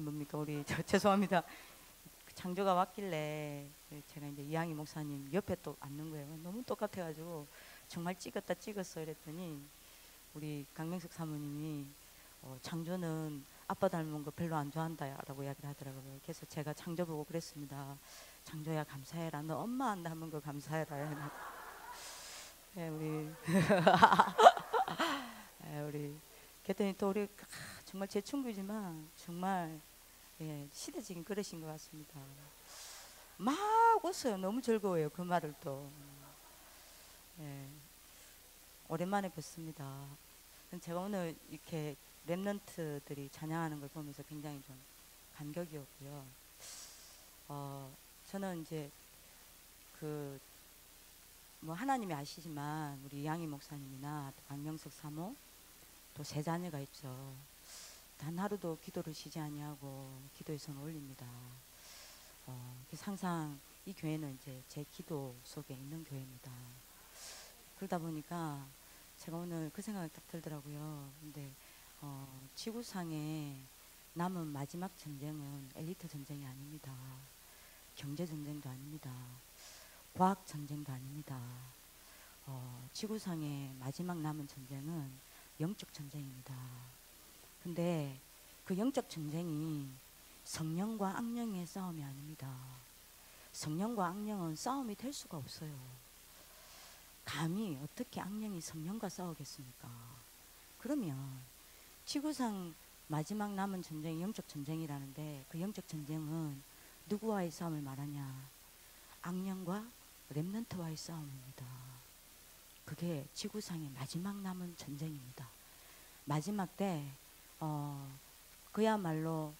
뭡니까 우리 죄송합니다. 장조가 왔길래 제가 이제 이양희 목사님 옆에 또 앉는 거예요. 너무 똑같아가지고 정말 찍었다 찍었어 이랬더니 우리 강명석 사모님이 장조는 아빠 닮은 거 별로 안 좋아한다라고 이야기를 하더라고요. 그래서 제가 장조 보고 그랬습니다. 장조야 감사해라. 너 엄마 안 닮은 거 감사해라. 네, 우리 네, 우리 그랬더니 또 우리 정말 제 친구지만 정말 예, 시대적인 그릇인 것 같습니다. 막 웃어요. 너무 즐거워요. 그 말을 또 예, 오랜만에 뵙습니다. 제가 오늘 이렇게 랩런트들이 찬양하는 걸 보면서 굉장히 좀 감격이었고요. 저는 이제 그 뭐 하나님이 아시지만 우리 이양희 목사님이나 또 강명석 사모 또 세 자녀가 있죠. 단 하루도 기도를 쉬지 아니하고 기도의 손을 올립니다. 그래서 항상 이 교회는 이제 제 기도 속에 있는 교회입니다. 그러다 보니까 제가 오늘 그 생각이 딱 들더라고요. 근데 지구상에 남은 마지막 전쟁은 엘리트 전쟁이 아닙니다. 경제 전쟁도 아닙니다. 과학 전쟁도 아닙니다. 지구상에 마지막 남은 전쟁은 영적 전쟁입니다. 근데 그 영적 전쟁이 성령과 악령의 싸움이 아닙니다. 성령과 악령은 싸움이 될 수가 없어요. 감히 어떻게 악령이 성령과 싸우겠습니까? 그러면 지구상 마지막 남은 전쟁이 영적 전쟁이라는데 그 영적 전쟁은 누구와의 싸움을 말하냐? 악령과 렘넌트와의 싸움입니다. 그게 지구상의 마지막 남은 전쟁입니다. 마지막 때 그야말로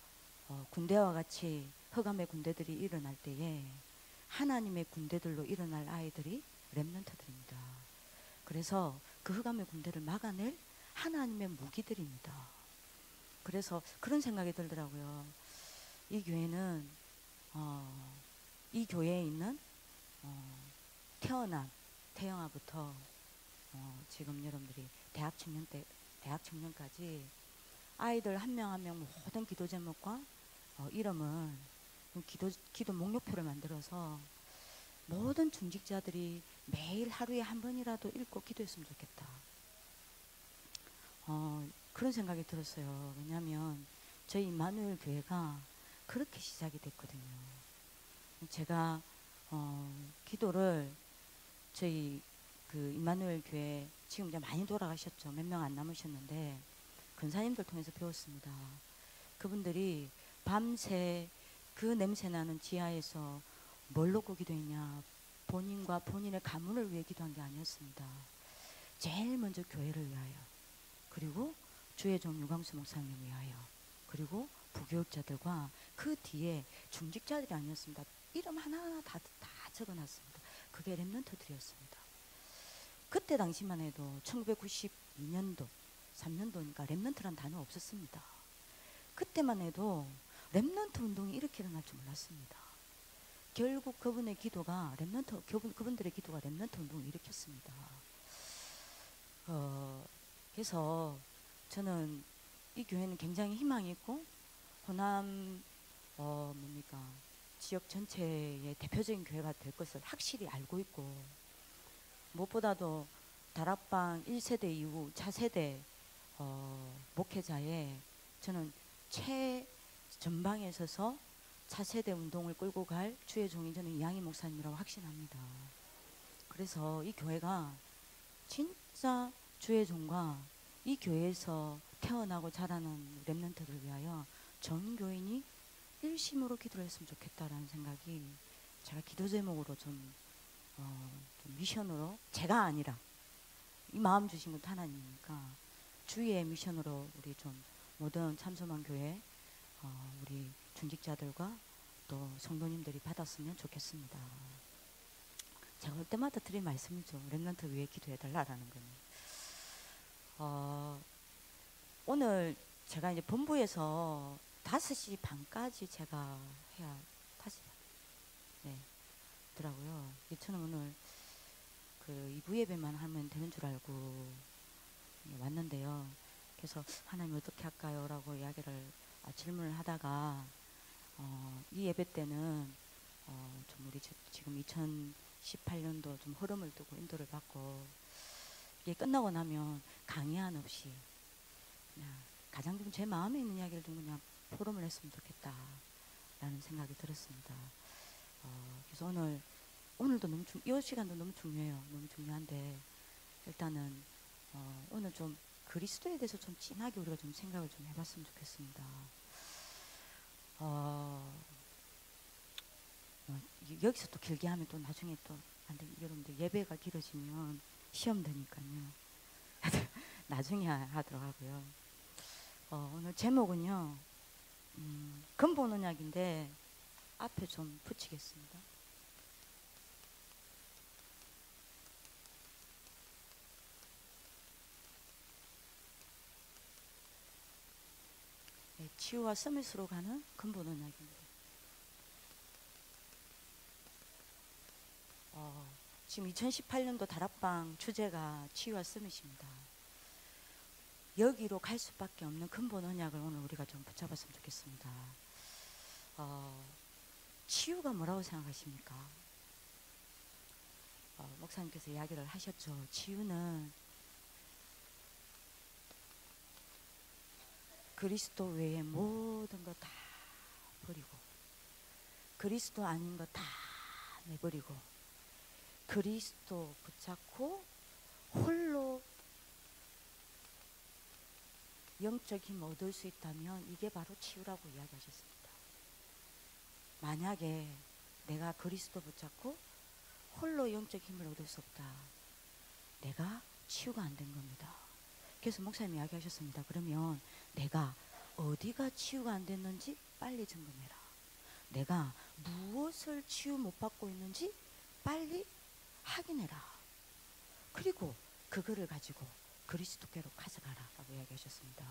군대와 같이 흑암의 군대들이 일어날 때에 하나님의 군대들로 일어날 아이들이 렘넌트들입니다. 그래서 그 흑암의 군대를 막아낼 하나님의 무기들입니다. 그래서 그런 생각이 들더라고요. 이 교회는 이 교회에 있는 태영아부터 지금 여러분들이 대학 청년까지 아이들 한 명 한 명 모든 기도 제목과 이름을 기도 목록표를 만들어서 모든 중직자들이 매일 하루에 한 번이라도 읽고 기도했으면 좋겠다. 그런 생각이 들었어요. 왜냐하면 저희 임마누엘 교회가 그렇게 시작이 됐거든요. 제가 기도를 저희 그 임마누엘 교회 지금 이제 많이 돌아가셨죠. 몇 명 안 남으셨는데 근사님들 통해서 배웠습니다. 그분들이 밤새 그 냄새나는 지하에서 뭘 놓고 기도했냐? 본인과 본인의 가문을 위해 기도한 게 아니었습니다. 제일 먼저 교회를 위하여, 그리고 주의 종 유광수 목사님을 위하여, 그리고 부교육자들과 그 뒤에 중직자들이 아니었습니다. 이름 하나하나 다 적어놨습니다. 그게 렘넌트들이었습니다. 그때 당시만 해도 1992년도 3년도니까 렘넌트란 단어 없었습니다. 그때만 해도 렘넌트 운동이 이렇게 일어날 줄 몰랐습니다. 결국 그분들의 기도가 렘넌트 운동을 일으켰습니다. 그래서 저는 이 교회는 굉장히 희망이 있고 호남 지역 전체의 대표적인 교회가 될 것을 확실히 알고 있고, 무엇보다도 다락방 1세대 이후 차세대 목회자의 저는 최전방에 서서 차세대 운동을 끌고 갈 주의 종이 저는 이양희 목사님이라고 확신합니다. 그래서 이 교회가 진짜 주의 종과 이 교회에서 태어나고 자라는 렘넌트를 위하여 전 교인이 일심으로 기도를 했으면 좋겠다라는 생각이 제가 기도 제목으로 좀 미션으로, 제가 아니라 이 마음 주신 건 하나님이니까 주의 미션으로 우리 좀 모든 참소만 교회 우리 중직자들과 또 성도님들이 받았으면 좋겠습니다. 제가 올 때마다 드린 말씀이죠. 렘넌트 위해 기도해달라라는 거는. 오늘 제가 이제 본부에서 5시 반까지 제가 해야 5시 반. 네. 더라고요. 저는 오늘 그 2부 예배만 하면 되는 줄 알고 왔는데요. 그래서 하나님 어떻게 할까요? 라고 이야기를 질문을 하다가 이 예배 때는 좀 우리 지금 2018년도 좀 흐름을 두고 인도를 받고 이게 끝나고 나면 강의안 없이 그냥 가장 좀 제 마음에 있는 이야기를 좀 그냥 포럼을 했으면 좋겠다라는 생각이 들었습니다. 그래서 오늘도 이 시간도 너무 중요해요. 너무 중요한데 일단은 오늘 좀 그리스도에 대해서 좀 진하게 우리가 좀 생각을 좀 해봤으면 좋겠습니다. 여기서 또 길게 하면 또 나중에 또 안 돼. 여러분들 예배가 길어지면 시험 되니까요. 나중에 하도록 하고요. 오늘 제목은요, 근본 언약인데 앞에 좀 붙이겠습니다. 네, 치유와 서밋으로 가는 근본 언약입니다. 지금 2018년도 다락방 주제가 치유와 서밋입니다. 여기로 갈 수밖에 없는 근본 언약을 오늘 우리가 좀 붙잡았으면 좋겠습니다. 치유가 뭐라고 생각하십니까? 목사님께서 이야기를 하셨죠. 치유는 그리스도 외에 모든 거 다 버리고 그리스도 아닌 거 다 내버리고 그리스도 붙잡고 홀로 영적 힘을 얻을 수 있다면 이게 바로 치유라고 이야기하셨습니다. 만약에 내가 그리스도 붙잡고 홀로 영적 힘을 얻을 수 없다. 내가 치유가 안 된 겁니다. 그래서 목사님이 이야기하셨습니다. 그러면 내가 어디가 치유가 안 됐는지 빨리 점검해라. 내가 무엇을 치유 못 받고 있는지 빨리 확인해라. 그리고 그거를 가지고 그리스도께로 가져가라 라고 이야기하셨습니다.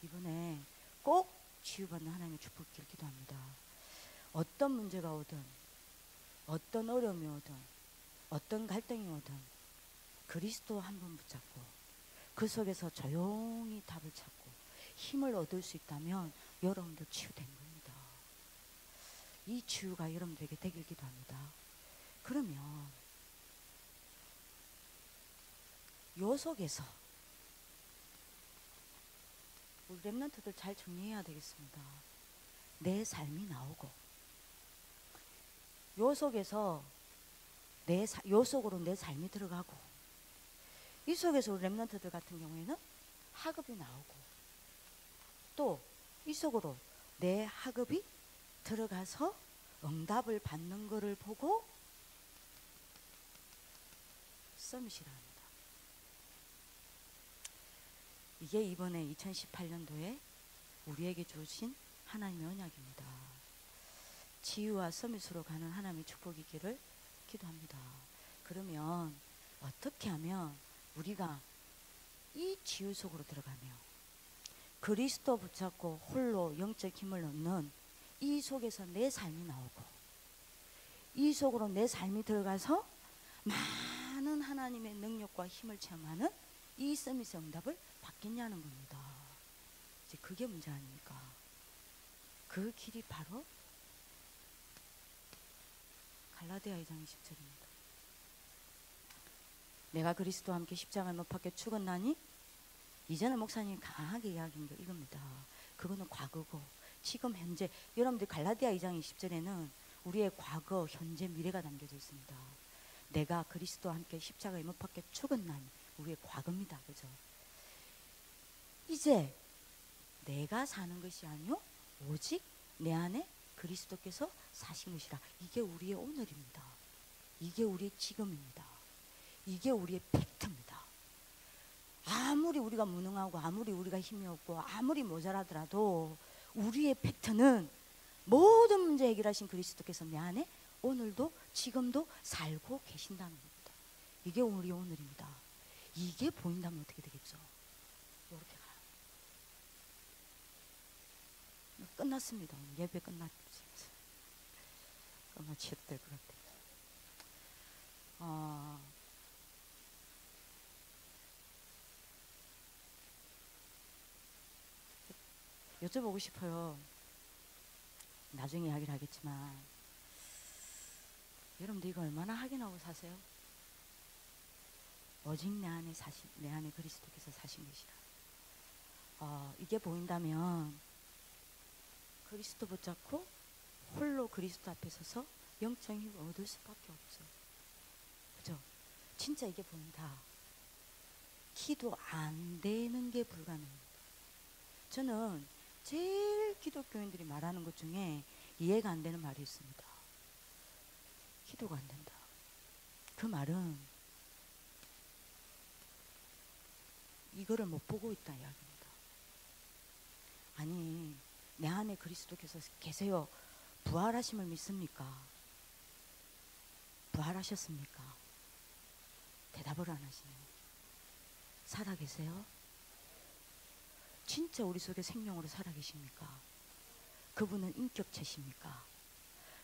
이번에 꼭 치유받는 하나님의 축복을 기도합니다. 어떤 문제가 오든 어떤 어려움이 오든 어떤 갈등이 오든 그리스도 한 번 붙잡고 그 속에서 조용히 답을 찾고 힘을 얻을 수 있다면 여러분도 치유된 겁니다. 이 치유가 여러분들에게 되길 기도합니다. 그러면 요 속에서 우리 렘넌트들 잘 정리해야 되겠습니다. 내 삶이 나오고 요 속에서 요 속으로 내 삶이 들어가고 이 속에서 우리 렘넌트들 같은 경우에는 학업이 나오고 또 이 속으로 내 학업이 들어가서 응답을 받는 것을 보고 서밋이라 합니다. 이게 이번에 2018년도에 우리에게 주신 하나님의 언약입니다. 치유와 서밋으로 가는 하나님의 축복이 있기를 기도합니다. 그러면 어떻게 하면 우리가 이 치유 속으로 들어가며 그리스도 붙잡고 홀로 영적 힘을 얻는 이 속에서 내 삶이 나오고 이 속으로 내 삶이 들어가서 많은 하나님의 능력과 힘을 체험하는 이 서밋의 응답을 받겠냐는 겁니다. 이제 그게 문제 아닙니까? 그 길이 바로 갈라디아 2장 20절입니다. 내가 그리스도와 함께 십자가에 못 박혀 죽었나니 이전에 목사님이 강하게 이야기한 게 이겁니다. 그거는 과거고 지금 현재 여러분들 갈라디아 2장 20절에는 우리의 과거, 현재, 미래가 담겨져 있습니다. 내가 그리스도와 함께 십자가에 못 박혀 죽었나니 우리의 과거입니다. 그죠? 이제 내가 사는 것이 아니요 오직 내 안에 그리스도께서 사신 것이라. 이게 우리의 오늘입니다. 이게 우리의 지금입니다. 이게 우리의 팩트입니다. 아무리 우리가 무능하고 아무리 우리가 힘이 없고 아무리 모자라더라도 우리의 팩트는 모든 문제 해결하신 그리스도께서 내 안에 오늘도 지금도 살고 계신다는 겁니다. 이게 우리의 오늘입니다. 이게 보인다면 어떻게 되겠죠? 이렇게 가요. 끝났습니다. 예배 끝났습니다. 끝마쳐도 될 것 같아요. 여쭤보고 싶어요. 나중에 이야기를 하겠지만 여러분들 이거 얼마나 확인하고 사세요? 오직 내 안에 그리스도께서 사신 것이라. 이게 보인다면 그리스도 붙잡고 홀로 그리스도 앞에 서서 영적인 힘을 얻을 수밖에 없어요. 그죠? 진짜 이게 보인다. 기도 안 되는 게 불가능합니다. 저는 제일 기독교인들이 말하는 것 중에 이해가 안 되는 말이 있습니다. 기도가 안 된다. 그 말은 이거를 못 보고 있다 이야기입니다. 아니, 내 안에 그리스도께서 계세요. 부활하심을 믿습니까? 부활하셨습니까? 대답을 안 하시네요. 살아계세요? 진짜 우리 속에 생명으로 살아계십니까? 그분은 인격체십니까?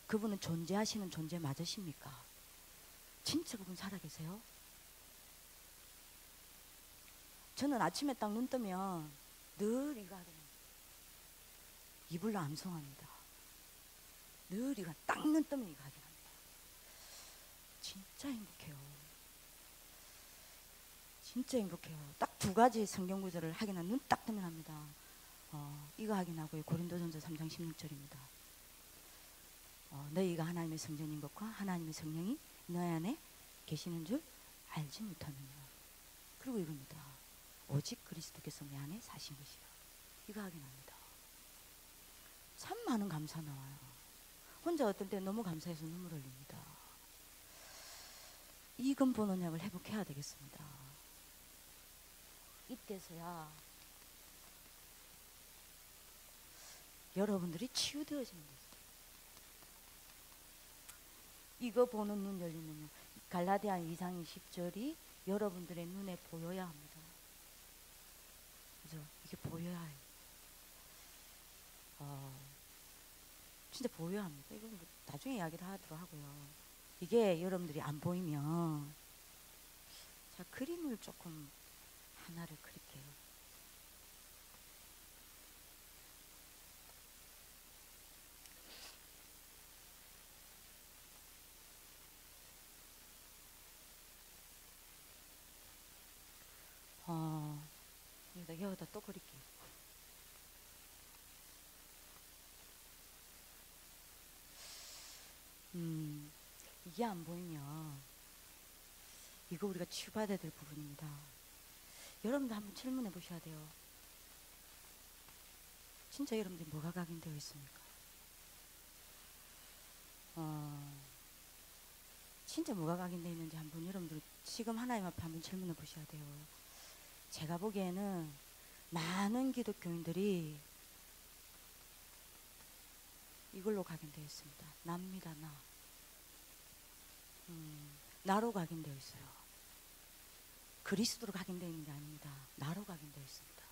그분은 존재하시는 존재 맞으십니까? 진짜 그분 살아계세요? 저는 아침에 딱 눈 뜨면 늘 이거 하거든요. 이불로 암송합니다. 늘 이거 딱 눈 뜨면 이거 하긴 합니다. 진짜 행복해요. 진짜 행복해요. 딱 두 가지 성경 구절을 하기는 눈 딱 뜨면 합니다. 이거 하긴 하고요. 고린도전서 3장 16절입니다. 너희가 하나님의 성전인 것과 하나님의 성령이 너희 안에 계시는 줄 알지 못하느냐. 그리고 이겁니다. 오직 그리스도께서 내 안에 사신 것이라. 이거 하긴 합니다. 참 많은 감사 나와요. 혼자 어떨 때 너무 감사해서 눈물 흘립니다. 이 근본 언약을 회복해야 되겠습니다. 이때서야 여러분들이 치유되어지는 거예요. 이거 보는 눈 열리면요. 갈라디아 2장 20절이 여러분들의 눈에 보여야 합니다. 그죠? 이게 보여야 해요. 진짜 보여야 합니다. 이건 뭐 나중에 이야기를 하도록 하고요. 이게 여러분들이 안 보이면 자, 그림을 조금 하나를 그릴게요. 여기다 또 그릴게요. 이게 안 보이면 이거 우리가 치유받아야 될 부분입니다. 여러분도 한번 질문해 보셔야 돼요. 진짜 여러분들이 뭐가 각인되어 있습니까? 진짜 뭐가 각인되어 있는지 한번 여러분들 지금 하나님 앞에 한번 질문해 보셔야 돼요. 제가 보기에는 많은 기독교인들이 이걸로 각인되어 있습니다. 나입니다. 나. 나로 각인되어 있어요. 그리스도로 각인되어 있는 게 아닙니다. 나로 각인되어 있습니다.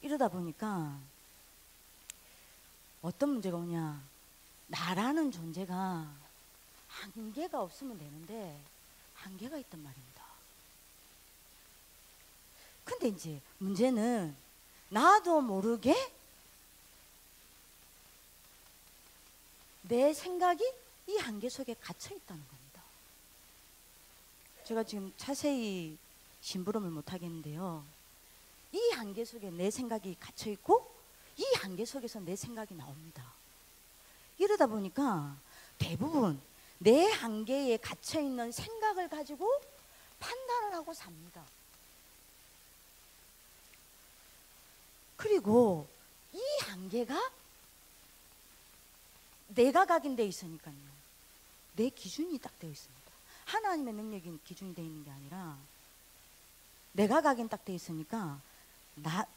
이러다 보니까 어떤 문제가 오냐. 나라는 존재가 한계가 없으면 되는데 한계가 있단 말입니다. 근데 이제 문제는 나도 모르게 내 생각이 이 한계 속에 갇혀 있다는 겁니다. 제가 지금 자세히 심부름을 못 하겠는데요. 이 한계 속에 내 생각이 갇혀 있고 이 한계 속에서 내 생각이 나옵니다. 이러다 보니까 대부분 내 한계에 갇혀 있는 생각을 가지고 판단을 하고 삽니다. 그리고 이 한계가 내가 각인되어 있으니까요. 내 기준이 딱 되어 있습니다. 하나님의 능력이 기준이 되어 있는 게 아니라 내가 각인 딱 되어 있으니까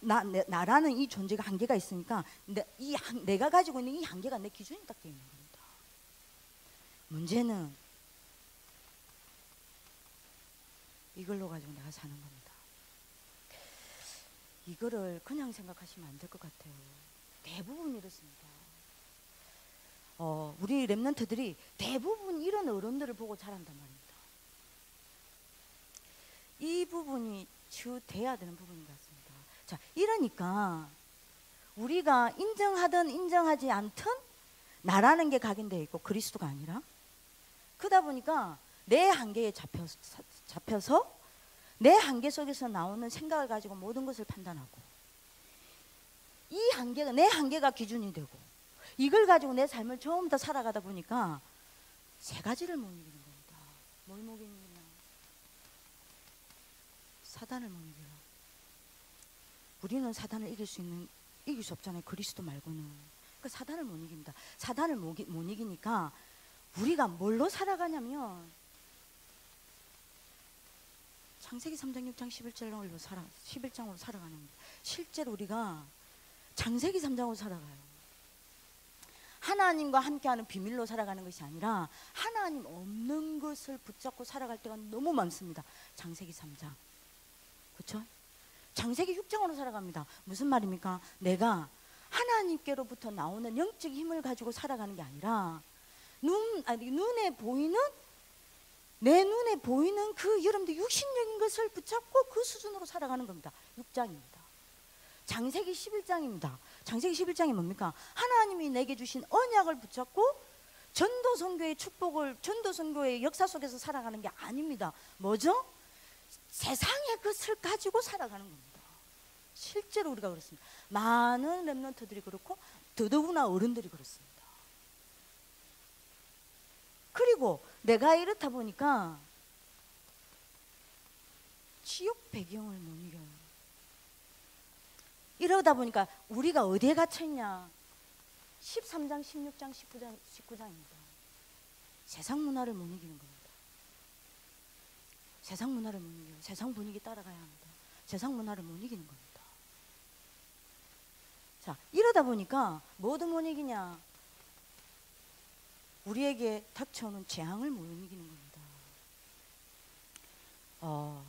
나라는 이 존재가 한계가 있으니까 내가 가지고 있는 이 한계가 내 기준이 딱 되어 있는 겁니다. 문제는 이걸로 가지고 내가 사는 겁니다. 이거를 그냥 생각하시면 안 될 것 같아요. 대부분 이렇습니다. 우리 랩런트들이 대부분 이런 어른들을 보고 자란단 말입니다. 이 부분이 치유돼야 되는 부분인 것 같습니다. 자, 이러니까 우리가 인정하든 인정하지 않든 나라는 게 각인되어 있고 그리스도가 아니라, 그러다 보니까 내 한계에 잡혀서 내 한계 속에서 나오는 생각을 가지고 모든 것을 판단하고, 이 한계가 내 한계가 기준이 되고, 이걸 가지고 내 삶을 조금 더 살아가다 보니까 세 가지를 못 이기는 겁니다. 뭘 못 이기냐? 사단을 못 이겨요. 우리는 사단을 이길 수 없잖아요. 그리스도 말고는. 그러니까 사단을 못 이깁니다. 사단을 못 이기니까 우리가 뭘로 살아가냐면 창세기 3장 6장 11장으로 살아가는 거예요. 실제로 우리가 창세기 3장으로 살아가요. 하나님과 함께하는 비밀로 살아가는 것이 아니라 하나님 없는 것을 붙잡고 살아갈 때가 너무 많습니다. 창세기 3장. 그렇죠? 창세기 6장으로 살아갑니다. 무슨 말입니까? 내가 하나님께로부터 나오는 영적 힘을 가지고 살아가는 게 아니라 눈에 보이는, 내 눈에 보이는 그 여러분들 육신적인 것을 붙잡고 그 수준으로 살아가는 겁니다. 6장입니다. 창세기 11장입니다. 창세기 11장이 뭡니까? 하나님이 내게 주신 언약을 붙잡고 전도선교의 축복을, 전도선교의 역사 속에서 살아가는 게 아닙니다. 뭐죠? 세상의 것을 가지고 살아가는 겁니다. 실제로 우리가 그렇습니다. 많은 렘넌트들이 그렇고 더더구나 어른들이 그렇습니다. 그리고 내가 이렇다 보니까 지옥 배경을 못 이겨요. 이러다 보니까 우리가 어디에 갇혀있냐? 13장, 16장, 19장입니다. 세상 문화를 못 이기는 겁니다. 세상 문화를 못 이겨요. 세상 분위기 따라가야 합니다. 세상 문화를 못 이기는 겁니다. 자, 이러다 보니까 뭐도 못 이기냐? 우리에게 닥쳐오는 재앙을 못 이기는 겁니다.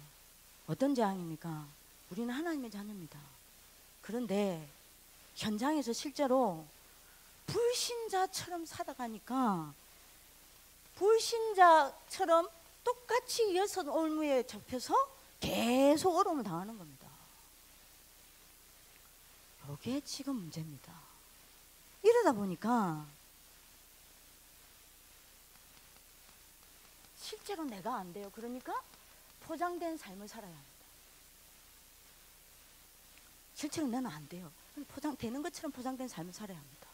어떤 재앙입니까? 우리는 하나님의 자녀입니다. 그런데 현장에서 실제로 불신자처럼 살아가니까 불신자처럼 똑같이 여섯 올무에 잡혀서 계속 어려움을 당하는 겁니다. 이게 지금 문제입니다. 이러다 보니까 실제로 내가 안 돼요. 그러니까 포장된 삶을 살아야 합니다. 실제로 나는 안 돼요. 되는 것처럼 포장된 삶을 살아야 합니다.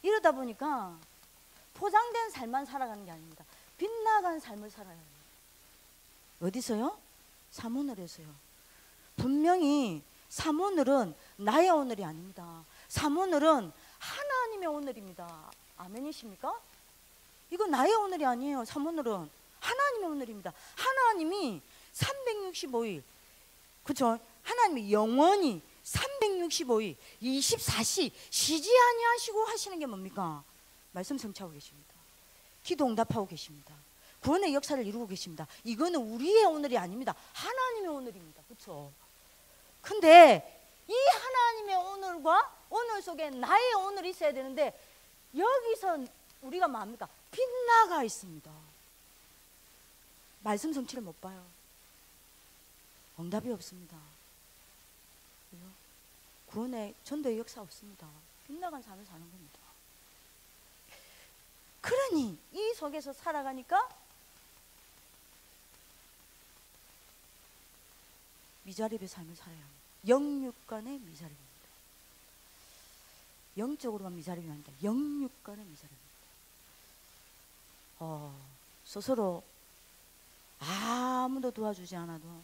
이러다 보니까 포장된 삶만 살아가는 게 아닙니다. 빗나간 삶을 살아야 합니다. 어디서요? 삼오늘에서요. 분명히 삼오늘은 나의 오늘이 아닙니다. 삼오늘은 하나님의 오늘입니다. 아멘이십니까? 이건 나의 오늘이 아니에요. 삼오늘은 하나님의 오늘입니다. 하나님이 365일, 그렇죠? 하나님이 영원히 365일 24시 쉬지 아니하시고 하시는 게 뭡니까? 말씀 성취하고 계십니다. 기도 응답하고 계십니다. 구원의 역사를 이루고 계십니다. 이거는 우리의 오늘이 아닙니다. 하나님의 오늘입니다. 그렇죠? 근데 이 하나님의 오늘과 오늘 속에 나의 오늘이 있어야 되는데 여기서 우리가 뭡니까? 빗나가 있습니다. 말씀 성취를 못 봐요. 응답이 없습니다. 구원의 전도의 역사 없습니다. 빗나간 삶을 사는 겁니다. 그러니 이 속에서 살아가니까 미자립의 삶을 살아야 합니다. 영육간의 미자립입니다. 영적으로만 미자립이 아닙니다. 영육간의 미자립입니다. 스스로 아무도 도와주지 않아도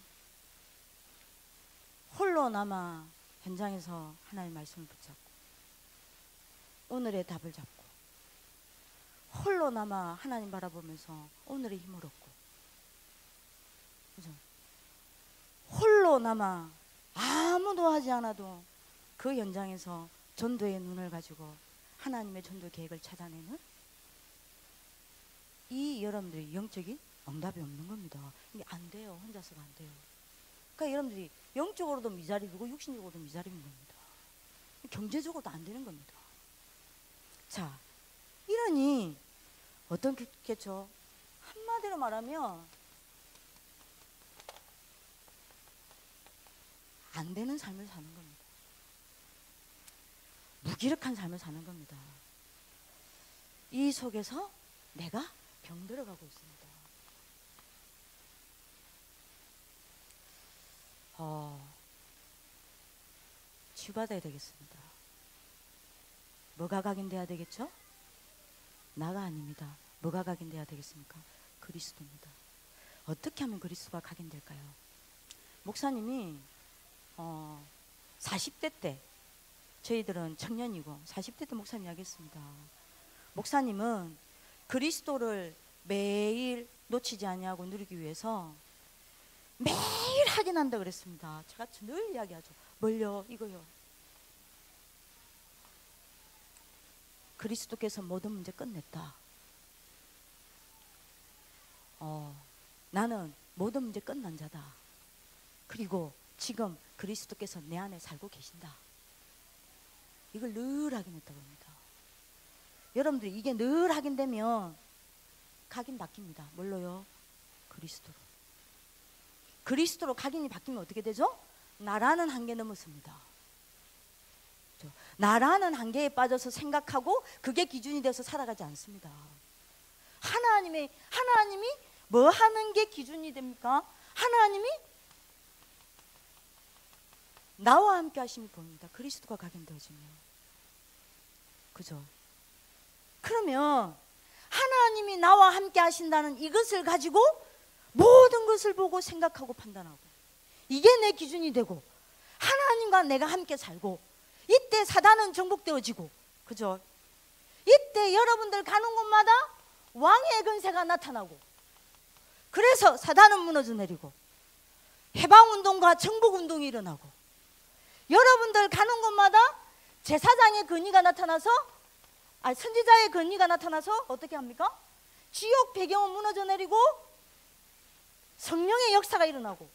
홀로 남아 현장에서 하나님의 말씀을 붙잡고 오늘의 답을 잡고 홀로 남아 하나님 바라보면서 오늘의 힘을 얻고, 그죠? 홀로 남아 아무도 하지 않아도 그 현장에서 전도의 눈을 가지고 하나님의 전도 계획을 찾아내는 이 여러분들이 영적인 응답이 없는 겁니다. 이게 안 돼요. 혼자서가 안 돼요. 그러니까 여러분들이 영적으로도 미자립이고 육신적으로도 미자립인 겁니다. 경제적으로도 안 되는 겁니다. 자, 이러니 어떻겠죠? 한마디로 말하면 안 되는 삶을 사는 겁니다. 무기력한 삶을 사는 겁니다. 이 속에서 내가 병들어가고 있습니다. 치유받아야 되겠습니다. 뭐가 각인돼야 되겠죠? 나가 아닙니다. 뭐가 각인돼야 되겠습니까? 그리스도입니다. 어떻게 하면 그리스도가 각인될까요? 목사님이 40대 때, 저희들은 청년이고 40대 때 목사님 이야기했습니다. 목사님은 그리스도를 매일 놓치지 아니하고 누리기 위해서 매일 확인한다 그랬습니다. 제가 늘 이야기하죠. 뭘요? 이거요. 그리스도께서 모든 문제 끝냈다. 나는 모든 문제 끝난 자다. 그리고 지금 그리스도께서 내 안에 살고 계신다. 이걸 늘 확인했다고 합니다. 여러분들이 이게 늘 확인되면 각인 바뀝니다. 뭘로요? 그리스도로. 그리스도로 각인이 바뀌면 어떻게 되죠? 나라는 한계 넘었습니다. 나라는 한계에 빠져서 생각하고 그게 기준이 돼서 살아가지 않습니다. 하나님이 뭐 하는 게 기준이 됩니까? 하나님이 나와 함께 하심이 보입니다. 그리스도가 각인되어지면. 그죠? 그러면 하나님이 나와 함께 하신다는 이것을 가지고 모든 것을 보고 생각하고 판단하고, 이게 내 기준이 되고 하나님과 내가 함께 살고, 이때 사단은 정복되어지고, 그죠? 이때 여러분들 가는 곳마다 왕의 근세가 나타나고, 그래서 사단은 무너져 내리고 해방운동과 정복운동이 일어나고, 여러분들 가는 곳마다 제사장의 권위가 나타나서, 선지자의 권위가 나타나서 어떻게 합니까? 지옥 배경은 무너져 내리고 성령의 역사가 일어나고,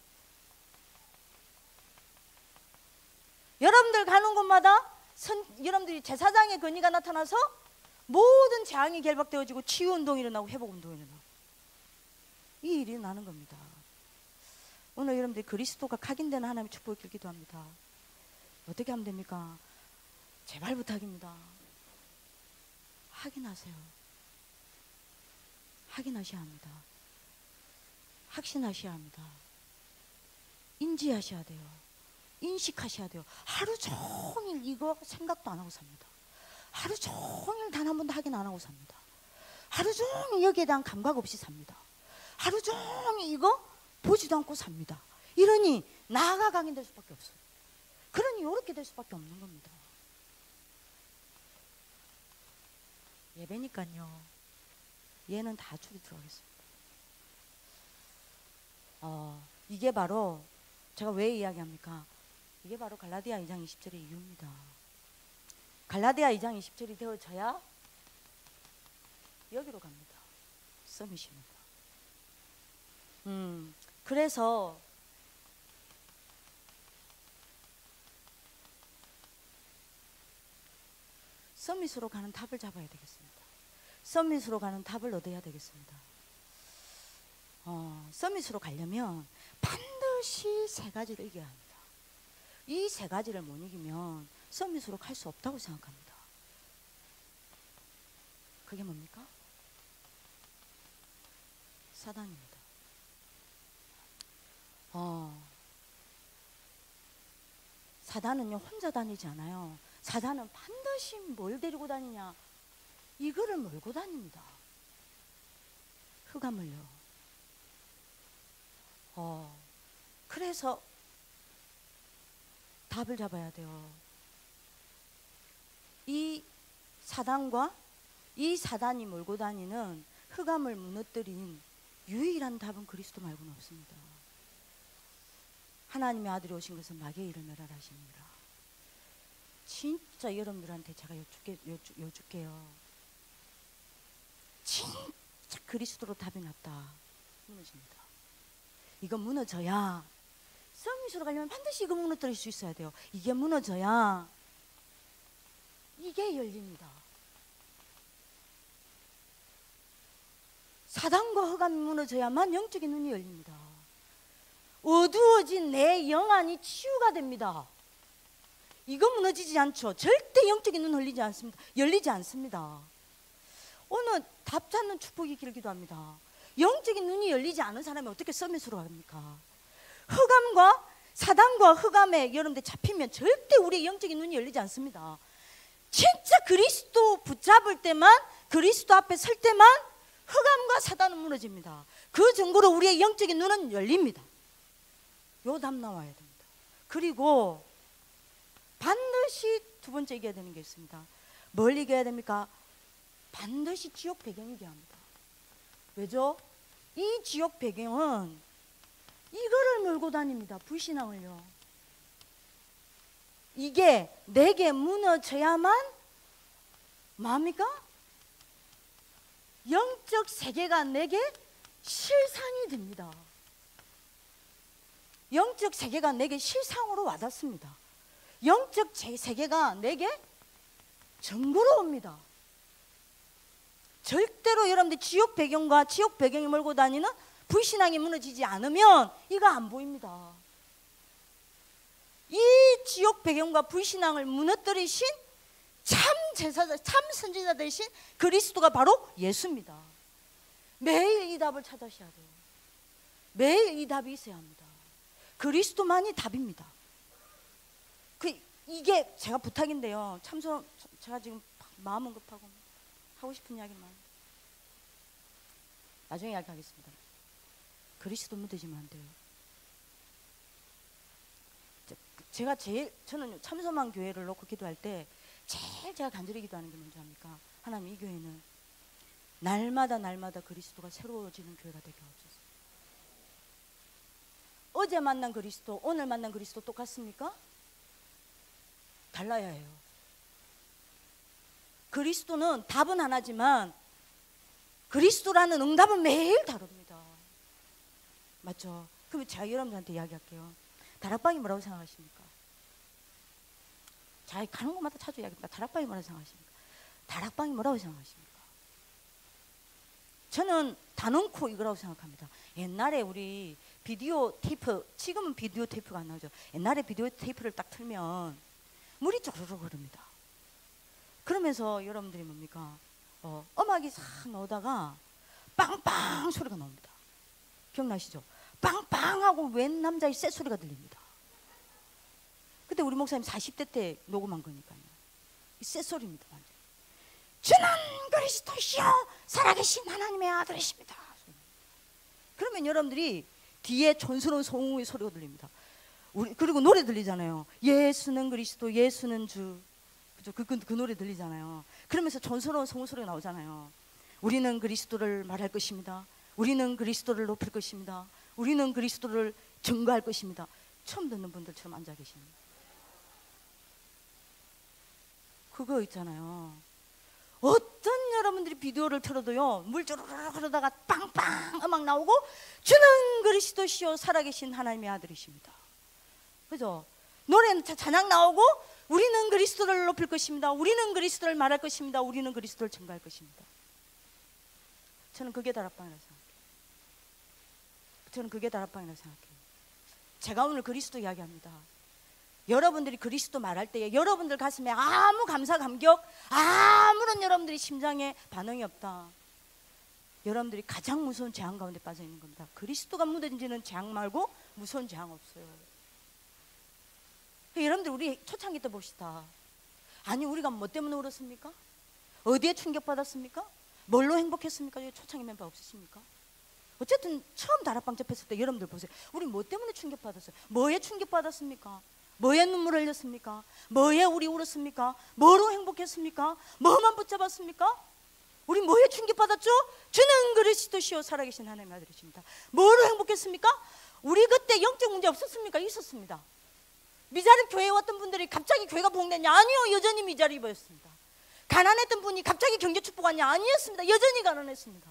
여러분들 가는 곳마다 여러분들이 제사장의 권위가 나타나서 모든 재앙이 결박되어지고 치유운동이 일어나고 회복운동이 일어나고, 이 일이 나는 겁니다. 오늘 여러분들이 그리스도가 각인되는 하나님의 축복을 빌 기도합니다. 어떻게 하면 됩니까? 제발 부탁입니다. 확인하세요. 확인하셔야 합니다. 확신하셔야 합니다. 인지하셔야 돼요. 인식하셔야 돼요. 하루 종일 이거 생각도 안 하고 삽니다. 하루 종일 단 한 번도 확인 안 하고 삽니다. 하루 종일 여기에 대한 감각 없이 삽니다. 하루 종일 이거 보지도 않고 삽니다. 이러니 나가 각인될 수밖에 없어요. 그러니 이렇게 될 수밖에 없는 겁니다. 예배니까요. 얘는 다 줄이 들어가겠습니다. 이게 바로 제가 왜 이야기합니까? 이게 바로 갈라디아 2장 20절의 이유입니다. 갈라디아 2장 20절이 되어져야 여기로 갑니다. 서밋입니다. 그래서 서밋으로 가는 답을 잡아야 되겠습니다. 서밋으로 가는 답을 얻어야 되겠습니다. 서밋으로 가려면 반드시 세 가지를 이겨야 합니다. 이 세 가지를 못 이기면 서밋으로 갈 수 없다고 생각합니다. 그게 뭡니까? 사단입니다. 사단은요 혼자 다니지 않아요. 사단은 반드시 뭘 데리고 다니냐? 이거를 몰고 다닙니다. 흑암을요. 그래서 답을 잡아야 돼요. 이 사단과 이 사단이 몰고 다니는 흑암을 무너뜨린 유일한 답은 그리스도 말고는 없습니다. 하나님의 아들이 오신 것은 마귀의 일을 멸하라 하십니다. 진짜 여러분들한테 제가 여쭐게요. 진짜 그리스도로 답이 났다. 무너집니다. 이거 무너져야, 서밋으로 가려면 반드시 이거 무너뜨릴 수 있어야 돼요. 이게 무너져야 이게 열립니다. 사단과 흑암이 무너져야만 영적인 눈이 열립니다. 어두워진 내 영안이 치유가 됩니다. 이거 무너지지 않죠. 절대 영적인 눈 열리지 않습니다. 열리지 않습니다. 오늘 답 찾는 축복이 길기도 합니다. 영적인 눈이 열리지 않은 사람이 어떻게 서밋으로 갑니까? 흑암과 사단과 흑암에 여러분들 잡히면 절대 우리의 영적인 눈이 열리지 않습니다. 진짜 그리스도 붙잡을 때만, 그리스도 앞에 설 때만 흑암과 사단은 무너집니다. 그 증거로 우리의 영적인 눈은 열립니다. 요 답 나와야 됩니다. 그리고 반드시 두 번째 이겨야 되는 게 있습니다. 뭘 이겨야 됩니까? 반드시 지옥 배경이겨야 합니다. 왜죠? 이 지옥 배경은 이거를 몰고 다닙니다. 불신앙을요. 이게 내게 무너져야만 뭡니까? 영적 세계가 내게 실상이 됩니다. 영적 세계가 내게 실상으로 와닿습니다. 영적 세계가 내게 증거로 옵니다. 절대로 여러분들 지옥 배경과 지옥 배경이 몰고 다니는 불신앙이 무너지지 않으면 이거 안 보입니다. 이 지옥 배경과 불신앙을 무너뜨리신 참 제사자, 참 선지자 되신 그리스도가 바로 예수입니다. 매일 이 답을 찾으셔야 돼요. 매일 이 답이 있어야 합니다. 그리스도만이 답입니다. 이게 제가 부탁인데요. 참소, 제가 지금 마음은 급하고 하고 싶은 이야기만 나중에 이야기하겠습니다. 그리스도 믿으시면 안 돼요. 저는 참소만 교회를 놓고 기도할 때 제일 제가 간절히 기도하는 게 뭔지 압니까? 하나님, 이 교회는 날마다 그리스도가 새로워지는 교회가 되게 하옵소서. 어제 만난 그리스도, 오늘 만난 그리스도 똑같습니까? 달라야 해요. 그리스도는 답은 하나지만 그리스도라는 응답은 매일 다릅니다. 맞죠? 그럼 제가 여러분들한테 이야기할게요. 다락방이 뭐라고 생각하십니까? 자, 가는 곳마다 자주 이야기합니다. 다락방이 뭐라고 생각하십니까? 다락방이 뭐라고 생각하십니까? 저는 단언코 이거라고 생각합니다. 옛날에 우리 비디오 테이프, 지금은 비디오 테이프가 안 나오죠. 옛날에 비디오 테이프를 딱 틀면 물이 쪼르륵 흐릅니다. 그러면서 여러분들이 뭡니까? 음악이 싹 나오다가 빵빵 소리가 나옵니다. 기억나시죠? 빵빵하고 웬 남자의 쇳소리가 들립니다. 그때 우리 목사님 40대 때 녹음한 거니까요. 이 쇳소리입니다. 주는 그리스도시요 살아계신 하나님의 아들이십니다. 그러면 여러분들이 뒤에 촌스러운 성우의 소리가 들립니다. 그리고 노래 들리잖아요. 예수는 그리스도, 예수는 주. 그죠? 그 노래 들리잖아요. 그러면서 촌스러운 성우 소리가 나오잖아요. 우리는 그리스도를 말할 것입니다. 우리는 그리스도를 높일 것입니다. 우리는 그리스도를 증거할 것입니다. 처음 듣는 분들처럼 앉아 계십니다. 그거 있잖아요. 어떤 여러분들이 비디오를 틀어도요, 물 쪼르르 흐르다가 빵빵 음악 나오고 주는 그리스도시요 살아계신 하나님의 아들이십니다. 그죠? 노래는 찬양 나오고 우리는 그리스도를 높일 것입니다. 우리는 그리스도를 말할 것입니다. 우리는 그리스도를 증거할 것입니다. 저는 그게 다락방이라고 생각해요. 저는 그게 다락방이라고 생각해요. 제가 오늘 그리스도 이야기합니다. 여러분들이 그리스도 말할 때에 여러분들 가슴에 아무 감사 감격, 아무런 여러분들이 심장에 반응이 없다. 여러분들이 가장 무서운 재앙 가운데 빠져 있는 겁니다. 그리스도가 묻어지는 재앙 말고 무서운 재앙 없어요. 여러분들 우리 초창기 때 봅시다. 아니 우리가 뭐 때문에 울었습니까? 어디에 충격받았습니까? 뭘로 행복했습니까? 초창기 멤버 없으십니까? 어쨌든 처음 다락방 접했을 때 여러분들 보세요. 우리 뭐 때문에 충격받았어요? 뭐에 충격받았습니까? 뭐에 눈물을 흘렸습니까? 뭐에 우리 울었습니까? 뭐로 행복했습니까? 뭐만 붙잡았습니까? 우리 뭐에 충격받았죠? 주는 그리스도시요 살아계신 하나님의 아들이십니다. 뭐로 행복했습니까? 우리 그때 영적 문제 없었습니까? 있었습니다. 미자립 교회에 왔던 분들이 갑자기 교회가 부흥됐냐? 아니요, 여전히 미자립이었습니다. 가난했던 분이 갑자기 경제 축복하냐? 아니었습니다. 여전히 가난했습니다.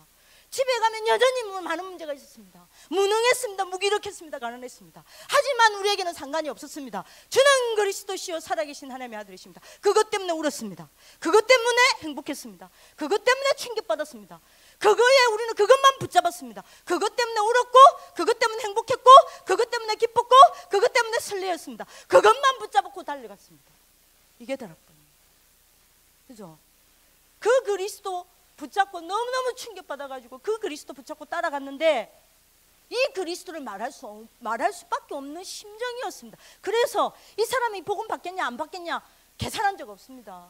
집에 가면 여전히 많은 문제가 있었습니다. 무능했습니다. 무기력했습니다. 가난했습니다. 하지만 우리에게는 상관이 없었습니다. 주는 그리스도시요 살아계신 하나님의 아들이십니다. 그것 때문에 울었습니다. 그것 때문에 행복했습니다. 그것 때문에 충격받았습니다. 그거에 우리는 그것만 붙잡았습니다. 그것 때문에 울었고, 그것 때문에 행복했고, 그것 때문에 기뻤고, 그것 때문에 설레었습니다. 그것만 붙잡고 달려갔습니다. 이게 다락방이에요. 그죠? 그 그리스도 붙잡고 너무너무 충격받아가지고 그 그리스도 붙잡고 따라갔는데 이 그리스도를 말할 수밖에 없는 심정이었습니다. 그래서 이 사람이 복음 받겠냐 안 받겠냐 계산한 적 없습니다.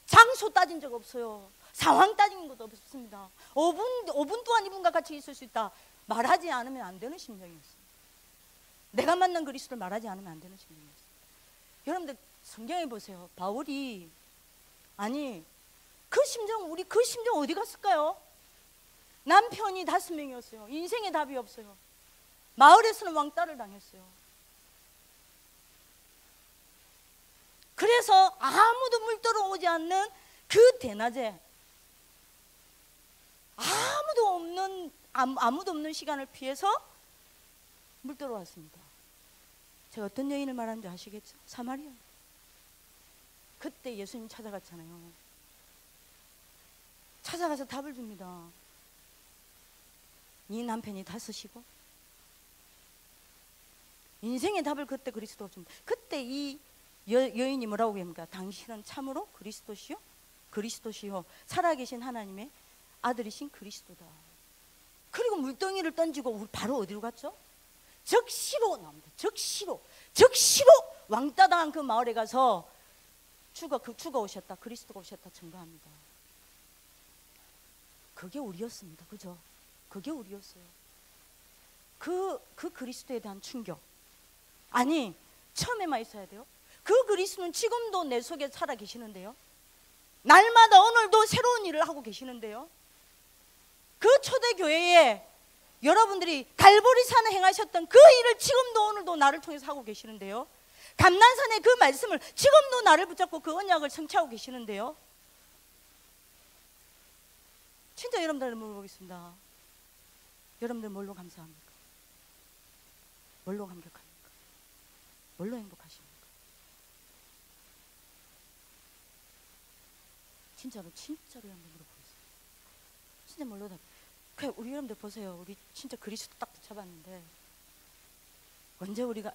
장소 따진 적 없어요. 상황 따진 것도 없습니다. 5분 동안 이분과 같이 있을 수 있다. 말하지 않으면 안 되는 심정이었어요. 내가 만난 그리스도를 말하지 않으면 안 되는 심정이었어요. 여러분들 성경에 보세요. 바울이 아니 그 심정 어디 갔을까요? 남편이 5명이었어요. 인생에 답이 없어요. 마을에서는 왕따를 당했어요. 그래서 아무도 물들어 오지 않는 그 대낮에 아무도 없는 시간을 피해서 물들어 왔습니다. 제가 어떤 여인을 말하는지 아시겠죠? 사마리아. 그때 예수님 찾아갔잖아요. 찾아가서 답을 줍니다. 네 남편이 5이고 인생의 답을 그때 그리스도가 줍니다. 그때 이 여인이 뭐라고 합니까? 당신은 참으로 그리스도시요 살아계신 하나님의 아들이신 그리스도다. 그리고 물덩이를 던지고 바로 어디로 갔죠? 적시로 나옵니다. 적시로 왕따당한 그 마을에 가서 주가 오셨다, 그리스도가 오셨다 증거합니다. 그게 우리였습니다. 그죠? 그게 우리였어요. 그 그리스도에 대한 충격. 아니 처음에만 있어야 돼요. 그 그리스도는 지금도 내 속에 살아 계시는데요. 날마다 오늘도 새로운 일을 하고 계시는데요. 그 초대교회에 여러분들이 갈보리산에 행하셨던 그 일을 지금도 오늘도 나를 통해서 하고 계시는데요. 감난산의 그 말씀을 지금도 나를 붙잡고 그 언약을 성취하고 계시는데요. 진짜 여러분들을 물어보겠습니다. 여러분들 뭘로 감사합니까? 뭘로 감격합니까? 뭘로 행복하십니까? 진짜로 여러분들 물어보겠습니다. 진짜 뭘로 답? 그래 우리 여러분들 보세요. 우리 진짜 그리스도 딱 붙잡았는데 언제 우리가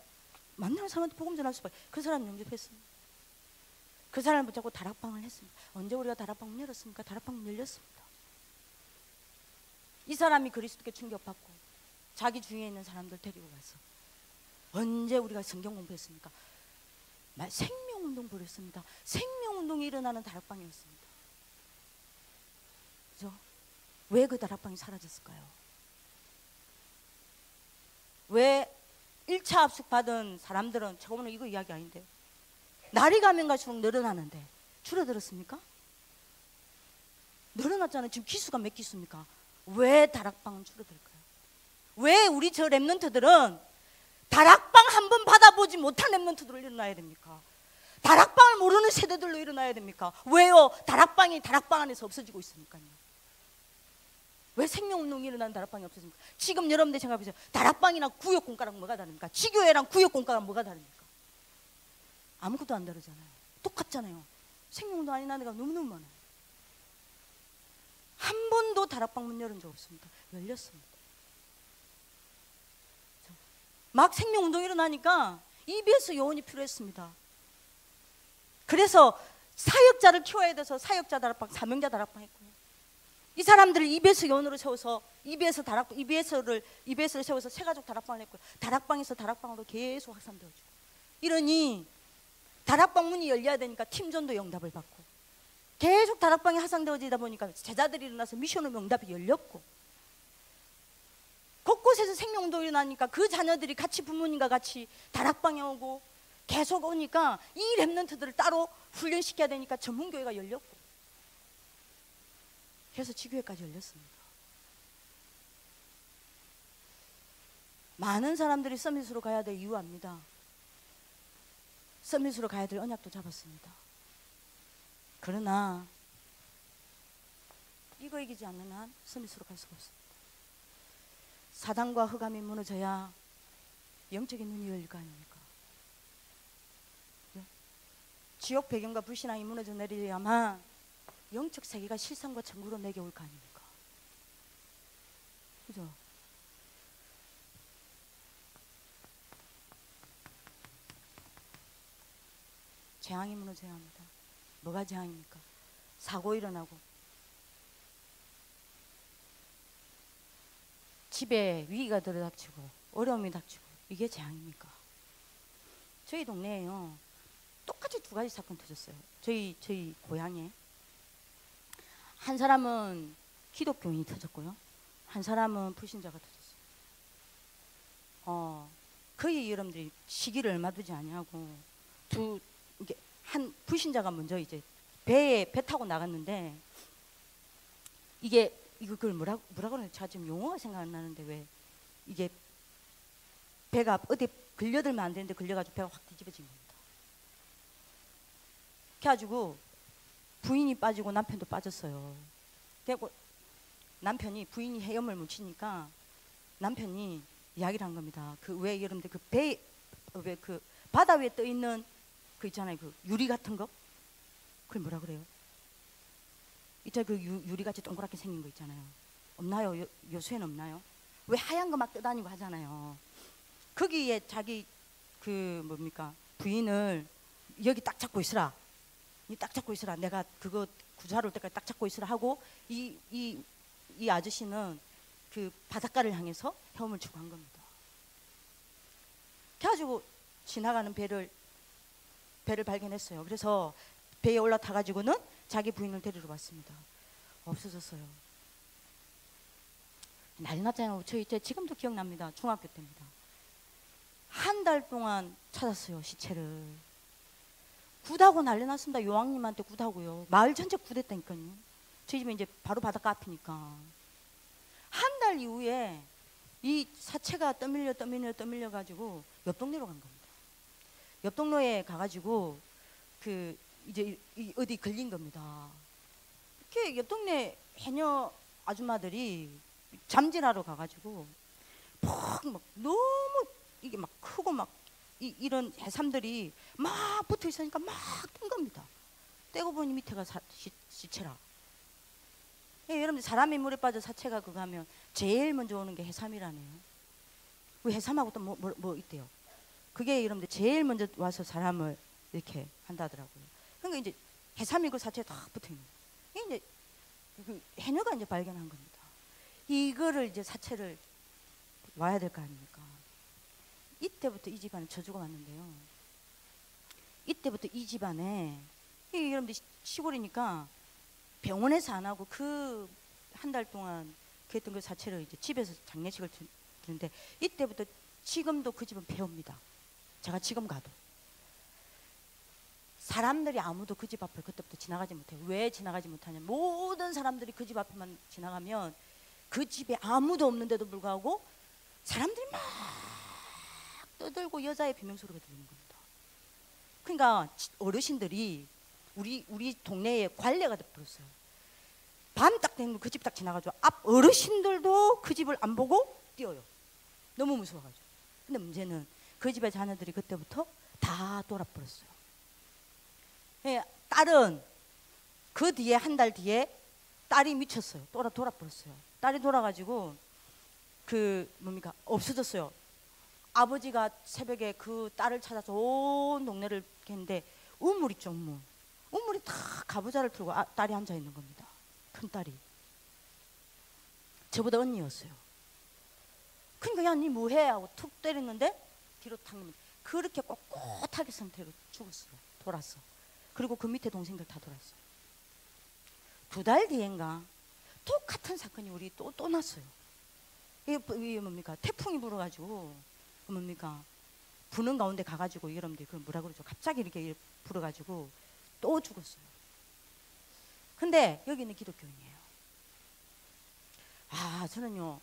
만나는 사람한테 복음 전할 수밖에. 그 사람 영접했습니다. 그 사람을 붙잡고 다락방을 했습니다. 언제 우리가 다락방 문 열었습니까? 다락방 문 열렸습니다. 이 사람이 그리스도께 충격받고 자기 주위에 있는 사람들 데리고 가서 언제 우리가 성경 공부했습니까? 생명운동 벌였습니다. 생명운동이 일어나는 다락방이었습니다. 그죠? 왜 그 다락방이 사라졌을까요? 왜 1차 합숙 받은 사람들은, 제가 오늘 이거 이야기 아닌데, 날이 가면 갈수록 늘어나는데 줄어들었습니까? 늘어났잖아요. 지금 기수가 몇 기수입니까? 왜 다락방은 줄어들까요? 왜 우리 저 랩런트들은 다락방 한번 받아보지 못한 랩런트들로 일어나야 됩니까? 다락방을 모르는 세대들로 일어나야 됩니까? 왜요? 다락방이 다락방 안에서 없어지고 있으니까요. 왜 생명운동이 일어나는 다락방이 없어집니까? 지금 여러분들 생각해보세요. 다락방이랑 구역공과랑 뭐가 다릅니까? 지교회랑 구역공과랑 뭐가 다릅니까? 아무것도 안 다르잖아요. 똑같잖아요. 생명운동 아닌 데가 너무너무 많아요. 한 번도 다락방 문 열은 적 없습니다. 열렸습니다. 막 생명운동이 일어나니까 EBS 요원이 필요했습니다. 그래서 사역자를 키워야 돼서 사역자 다락방, 사명자 다락방 했고요. 이 사람들을 EBS 요원으로 세워서 EBS를 세워서 새가족 다락방을 했고요. 다락방에서 다락방으로 계속 확산되어지고. 이러니 다락방 문이 열려야 되니까 팀전도 영답을 받고 계속 다락방이 확산되어지다 보니까 제자들이 일어나서 미션으로 응답이 열렸고, 곳곳에서 생명운동이 일어나니까 그 자녀들이 같이 부모님과 같이 다락방에 오고 계속 오니까 이 랩런트들을 따로 훈련시켜야 되니까 전문교회가 열렸고, 그래서 지교회까지 열렸습니다. 많은 사람들이 서밋으로 가야 될 이유 압니다. 서밋으로 가야 될 언약도 잡았습니다. 그러나 이거 이기지 않는 한 서밋으로 갈 수가 없습니다. 사단과 흑암이 무너져야 영적인 눈이 열릴 거 아닙니까? 지옥 배경과 불신앙이 무너져 내려야만 영적 세계가 실상과 천국으로 내게 올 거 아닙니까? 그죠? 재앙이 무너져야 합니다. 뭐가 재앙입니까? 사고 일어나고, 집에 위기가 들어닥치고, 어려움이 닥치고, 이게 재앙입니까? 저희 동네에요, 똑같이 두 가지 사건 터졌어요. 저희 고향에 한 사람은 기독교인이 터졌고요, 한 사람은 불신자가 터졌어요. 거의 여러분들이 시기를 얼마 두지 아니하고 이게 한 불신자가 먼저 이제 배 타고 나갔는데, 그걸 뭐라 그러나 제가 지금 용어가 생각 안 나는데, 왜 이게 배가 어디 걸려들면 안 되는데 걸려가지고 배가 확 뒤집어진 겁니다. 그래가지고 부인이 빠지고 남편도 빠졌어요. 그리고 남편이, 부인이 헤엄을 묻히니까 남편이 이야기를 한 겁니다. 그 왜 여러분들 그 배, 왜 그 바다 위에 떠 있는 그 있잖아요, 그 유리 같은 거, 그걸 뭐라 그래요? 이제 그 유리같이 동그랗게 생긴 거 있잖아요. 없나요? 요수에는 없나요? 왜 하얀 거 막 떠다니고 하잖아요. 거기에 자기 그 뭡니까, 부인을 여기 딱 잡고 있으라, 이 딱 잡고 있으라, 내가 그거 구조하러 올 때까지 딱 잡고 있으라 하고, 이 아저씨는 그 바닷가를 향해서 헤엄을 치고 한 겁니다. 그래가지고 지나가는 배를 발견했어요. 그래서 배에 올라타가지고는 자기 부인을 데리러 왔습니다. 없어졌어요. 난리 났잖아요. 저희 지금도 기억납니다. 중학교 때입니다. 한 달 동안 찾았어요, 시체를. 굿하고 난리 났습니다. 요왕님한테 굿하고요. 마을 전체 굿했다니까요. 저희 집에 이제 바로 바닷가 앞이니까. 한 달 이후에 이 사체가 떠밀려 가지고 옆 동네로 간 겁니다. 옆 동네에 가가지고 그 이제 어디 걸린 겁니다. 이렇게 옆 동네 해녀 아줌마들이 잠질하러 가가지고 막 너무 이게 막 크고 막 이런 해삼들이 막 붙어 있으니까 막 뜬 겁니다. 떼고 보니 밑에가 시체라. 예, 여러분들 사람이 물에 빠져 사체가 그거 하면 제일 먼저 오는 게 해삼이라네요. 그 해삼하고 또 뭐 있대요. 그게 여러분들 제일 먼저 와서 사람을 이렇게 한다더라고요. 그러니까 이제 해삼이 그 사체에 다 붙어 있는 거예요. 이제 그 해녀가 이제 발견한 겁니다. 이거를 이제 사체를 와야 될 거 아닙니까? 이때부터 이 집안에 저주가 왔는데요. 이때부터 이 집안에, 여러분들 시골이니까 병원에서 안 하고 그 한 달 동안 그 했던 그 사체를 이제 집에서 장례식을 드는데, 이때부터 지금도 그 집은 배웁니다. 제가 지금 가도 사람들이 아무도 그 집 앞을 그때부터 지나가지 못해요. 왜 지나가지 못하냐면, 모든 사람들이 그 집 앞에만 지나가면 그 집에 아무도 없는데도 불구하고 사람들이 막 떠들고 여자의 비명소리가 들리는 겁니다. 그러니까 어르신들이 우리 동네에 관례가 돼버렸어요. 밤 딱 되면 그 집 딱 지나가지고 앞 어르신들도 그 집을 안 보고 뛰어요. 너무 무서워가지고. 근데 문제는 그 집의 자녀들이 그때부터 다 돌아버렸어요. 예, 딸은 그 뒤에 한 달 뒤에 딸이 미쳤어요. 돌아버렸어요. 딸이 돌아가지고 그 뭡니까, 없어졌어요. 아버지가 새벽에 그 딸을 찾아서 온 동네를 했는데, 우물 있죠, 우물이 다 가부좌를 틀고 딸이 앉아 있는 겁니다. 큰 딸이. 저보다 언니였어요. 그러니까 야, 니 뭐해? 하고 툭 때렸는데 뒤로 탁 넘어. 그렇게 꼿꼿하게 상태로 죽었어요. 돌았어. 그리고 그 밑에 동생들 다 돌았어요. 2달 뒤엔가 똑같은 사건이 우리 또 났어요. 이게 뭡니까, 태풍이 불어가지고 그 뭡니까, 부는 가운데 가가지고 여러분들 그걸 뭐라 그러죠, 갑자기 이렇게 불어가지고 또 죽었어요. 근데 여기는 기독교인이에요. 아, 저는요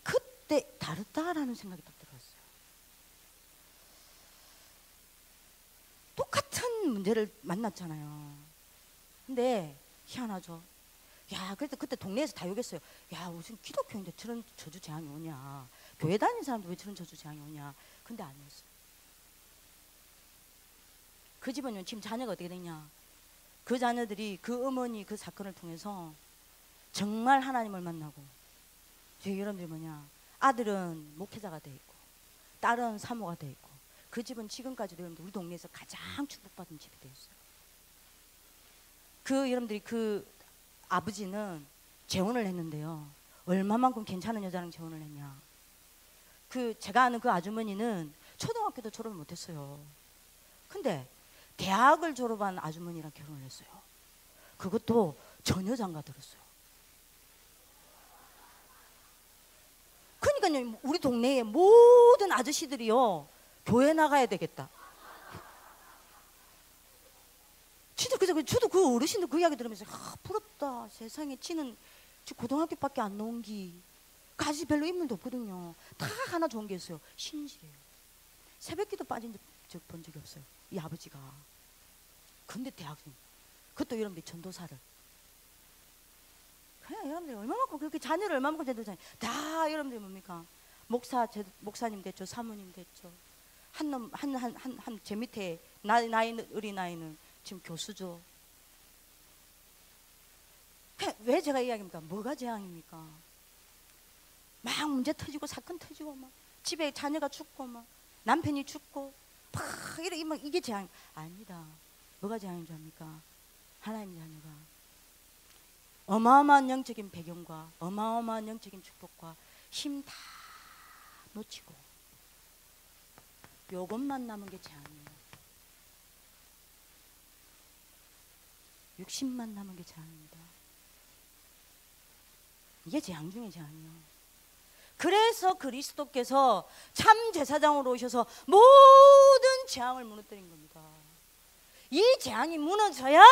그때 다르다라는 생각이 딱 들었어요. 똑같은 문제를 만났잖아요. 근데 희한하죠. 야, 그래서 그때 동네에서 다 욕했어요. 야, 무슨 기독교인데 저런 저주 재앙이 오냐, 교회 다니는 사람도 왜 저런 저주 재앙이 오냐. 근데 아니었어요. 그 집은 지금 자녀가 어떻게 됐냐, 그 자녀들이 그 어머니 그 사건을 통해서 정말 하나님을 만나고, 저희 여러분들이 뭐냐, 아들은 목회자가 돼 있고 딸은 사모가 돼 있고 그 집은 지금까지도 여러분들 우리 동네에서 가장 축복받은 집이 되었어요. 그 여러분들이 그 아버지는 재혼을 했는데요. 얼마만큼 괜찮은 여자랑 재혼을 했냐. 그 제가 아는 그 아주머니는 초등학교도 졸업을 못했어요. 근데 대학을 졸업한 아주머니랑 결혼을 했어요. 그것도 전여장가 들었어요. 그러니까요, 우리 동네의 모든 아저씨들이요, 교회 나가야 되겠다. 진짜 그래서 저도 그 어르신들 그 이야기 들으면서 부럽다. 세상에 지는 고등학교밖에 안 나온 기 가지 별로 인물도 없거든요. 다 하나 좋은 게 있어요. 신실해요. 새벽기도 빠진 적 본 적이 없어요. 이 아버지가. 근데 대학생, 그것도 여러분들 전도사를. 그냥 여러분들 얼마만큼 그렇게 자녀를 얼마만큼 전도사님 다 여러분들 뭡니까? 목사님 됐죠. 사모님 됐죠. 한 제 밑에 나이 어린 아이는 지금 교수죠. 왜 제가 이야기합니까? 뭐가 재앙입니까? 막 문제 터지고 사건 터지고 막 집에 자녀가 죽고 막 남편이 죽고 막 이게 재앙 아닙니다. 뭐가 재앙인 줄 압니까? 하나님 자녀가 어마어마한 영적인 배경과 어마어마한 영적인 축복과 힘 다 놓치고 요것만 남은 게 재앙이에요. 육신만 남은 게 재앙입니다. 이게 재앙 중에 재앙이에요. 그래서 그리스도께서 참 제사장으로 오셔서 모든 재앙을 무너뜨린 겁니다. 이 재앙이 무너져야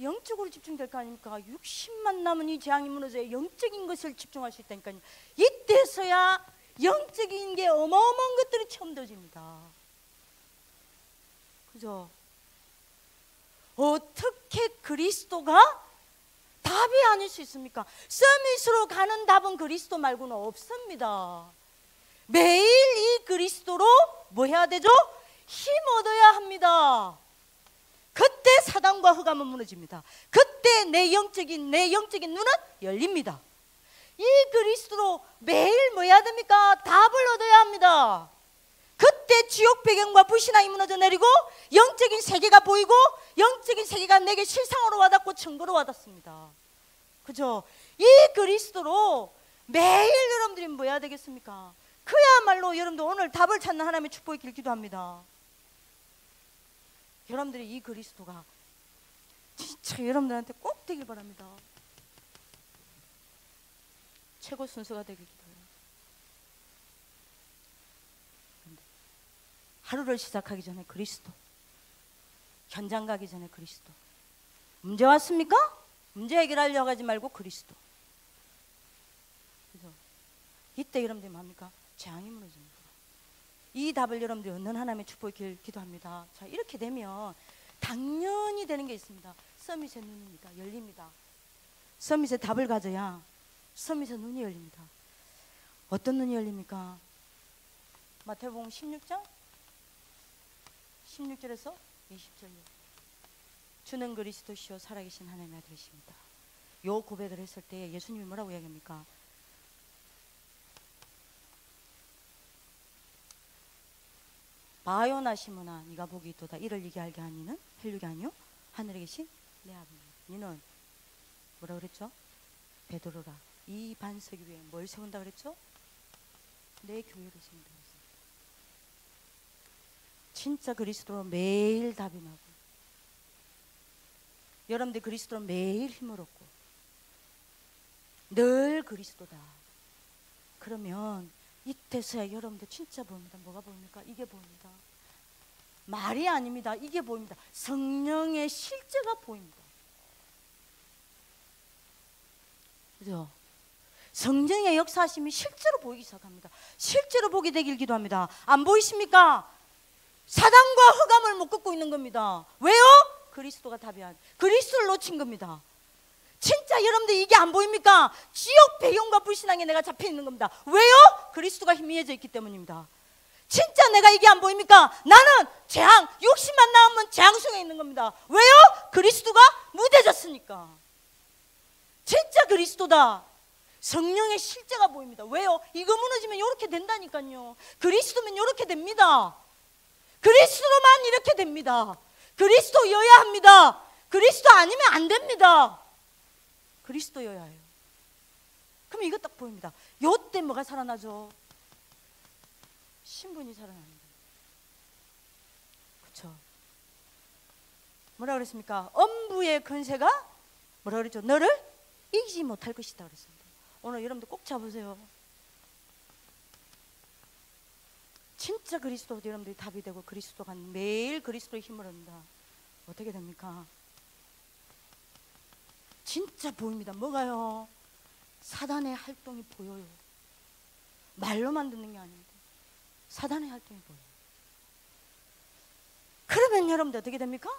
영적으로 집중될 거 아닙니까? 육신만 남은 이 재앙이 무너져야 영적인 것을 집중할 수 있다니까요. 이때서야 영적인 게 어마어마한 것들이 처음 더집니다. 그죠? 어떻게 그리스도가 답이 아닐 수 있습니까? 서밋으로 가는 답은 그리스도 말고는 없습니다. 매일 이 그리스도로 뭐 해야 되죠? 힘 얻어야 합니다. 그때 사단과 흑암은 무너집니다. 그때 내 영적인 눈은 열립니다. 이 그리스도로 매일 뭐 해야 됩니까? 답을 얻어야 합니다. 그때 지옥 배경과 불신앙이 무너져 내리고 영적인 세계가 보이고 영적인 세계가 내게 실상으로 와닿고 증거로 와닿습니다. 그죠? 이 그리스도로 매일 여러분들이 뭐 해야 되겠습니까? 그야말로 여러분들 오늘 답을 찾는 하나님의 축복의 길 기도합니다. 여러분들이 이 그리스도가 진짜 여러분들한테 꼭 되길 바랍니다. 최고 순서가 되길 기도해요. 하루를 시작하기 전에 그리스도, 현장 가기 전에 그리스도. 문제 왔습니까? 문제 해결하려고 하지 말고 그리스도. 그래서 이때 여러분들이 뭡니까? 재앙이 무너집니다. 이 답을 여러분들이 얻는 하나님의 축복의 길 기도합니다. 자, 이렇게 되면 당연히 되는 게 있습니다. 서밋의 눈입니다. 열립니다. 서밋의 답을 가져야 서밋의 눈이 열립니다. 어떤 눈이 열립니까? 마태복음 16장 16절에서 20절요. 주는 그리스도시요 살아계신 하나님의 아들이십니다. 요 고백을 했을 때 예수님이 뭐라고 이야기합니까? 바요나 시므나 네가 복이 있도다. 이를 이게 알게 하니는 혈육이 아니요 하늘에 계신 내 아버지. 너는 뭐라 그랬죠? 베드로라. 이 반석 위에 뭘 세운다 그랬죠? 내 교회를 세운다 그랬어요. 진짜 그리스도로 매일 답이 나고 여러분들 그리스도로 매일 힘을 얻고 늘 그리스도다. 그러면 이때서야 여러분들 진짜 보입니다. 뭐가 보입니까? 이게 보입니다. 말이 아닙니다. 이게 보입니다. 성령의 실제가 보입니다. 그죠? 성령의 역사하심이 실제로 보이기 시작합니다. 실제로 보게 되길 기도합니다. 안 보이십니까? 사단과 흑암을 못 걷고 있는 겁니다. 왜요? 그리스도가 답이 아니에요. 그리스도를 놓친 겁니다. 진짜 여러분들 이게 안 보입니까? 지옥 배경과 불신앙에 내가 잡혀 있는 겁니다. 왜요? 그리스도가 희미해져 있기 때문입니다. 진짜 내가 이게 안 보입니까? 나는 재앙, 육신만 나오면 재앙 속에 있는 겁니다. 왜요? 그리스도가 무뎌졌으니까. 진짜 그리스도다. 성령의 실제가 보입니다. 왜요? 이거 무너지면 이렇게 된다니까요. 그리스도면 이렇게 됩니다. 그리스도로만 이렇게 됩니다. 그리스도여야 합니다. 그리스도 아니면 안 됩니다. 그리스도여야 해요. 그럼 이거 딱 보입니다. 요때 뭐가 살아나죠? 신분이 살아납니다. 그렇죠? 뭐라 그랬습니까? 엄부의 권세가 뭐라 그랬죠? 너를 이기지 못할 것이다 그랬습니다. 오늘 여러분들 꼭 잡으세요. 진짜 그리스도 여러분들이 답이 되고 그리스도가 매일 그리스도의 힘을 얻는다. 어떻게 됩니까? 진짜 보입니다. 뭐가요? 사단의 활동이 보여요. 말로만 듣는 게 아닙니다. 사단의 활동이 보여요. 그러면 여러분들 어떻게 됩니까?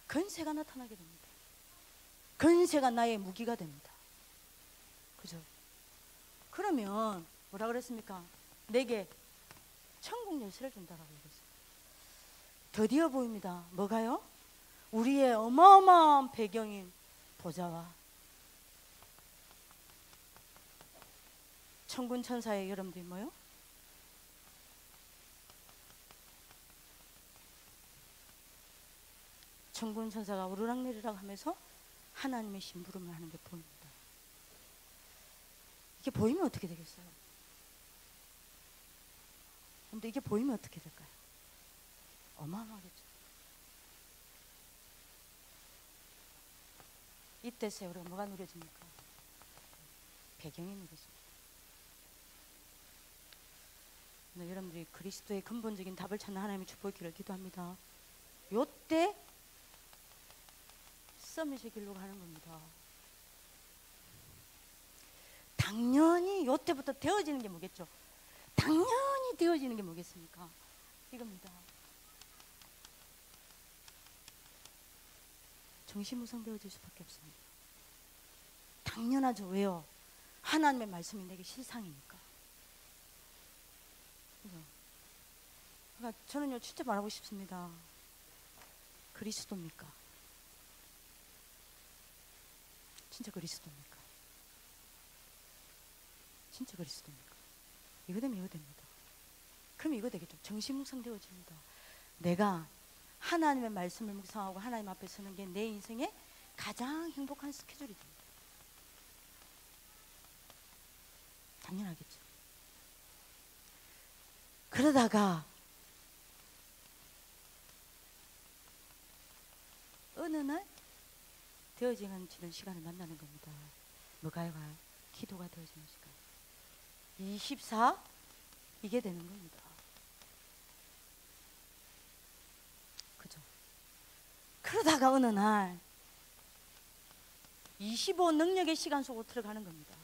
권세가 나타나게 됩니다. 권세가 나의 무기가 됩니다. 그죠? 그러면 뭐라 그랬습니까? 내게 천국 열쇠를 준다라고 그랬어요. 드디어 보입니다. 뭐가요? 우리의 어마어마한 배경인 보좌와 천군 천사의 여러분들이 뭐요? 천군 천사가 오르락내리락 하면서 하나님의 심부름을 하는 게 보입니다. 이게 보이면 어떻게 되겠어요? 근데 이게 보이면 어떻게 될까요? 어마어마하겠죠. 이때서 우리가 뭐가 누려집니까? 배경이 누려집니다. 여러분들이 그리스도의 근본적인 답을 찾는 하나님의 축복을 기도합니다. 요때 서밋의 길로 가는 겁니다. 당연히 요때부터 되어지는 게 뭐겠죠? 당연히 되어지는 게 뭐겠습니까? 이겁니다. 정신무상 되어질 수밖에 없습니다. 당연하죠. 왜요? 하나님의 말씀이 내게 실상이니까. 그러니까 저는요 진짜 말하고 싶습니다. 그리스도입니까? 진짜 그리스도입니까? 진짜 그리스도입니까? 이거 되면 이거 됩니다. 그럼 이거 되겠죠. 정신묵상 되어집니다. 내가 하나님의 말씀을 묵상하고 하나님 앞에 서는 게 내 인생의 가장 행복한 스케줄이 됩니다. 당연하겠죠. 그러다가 어느 날 되어지는 시간을 만나는 겁니다. 뭐가요? 기도가 되어지는 시간. 24 이게 되는 겁니다. 그죠? 그러다가 어느 날 25 능력의 시간 속으로 들어가는 겁니다.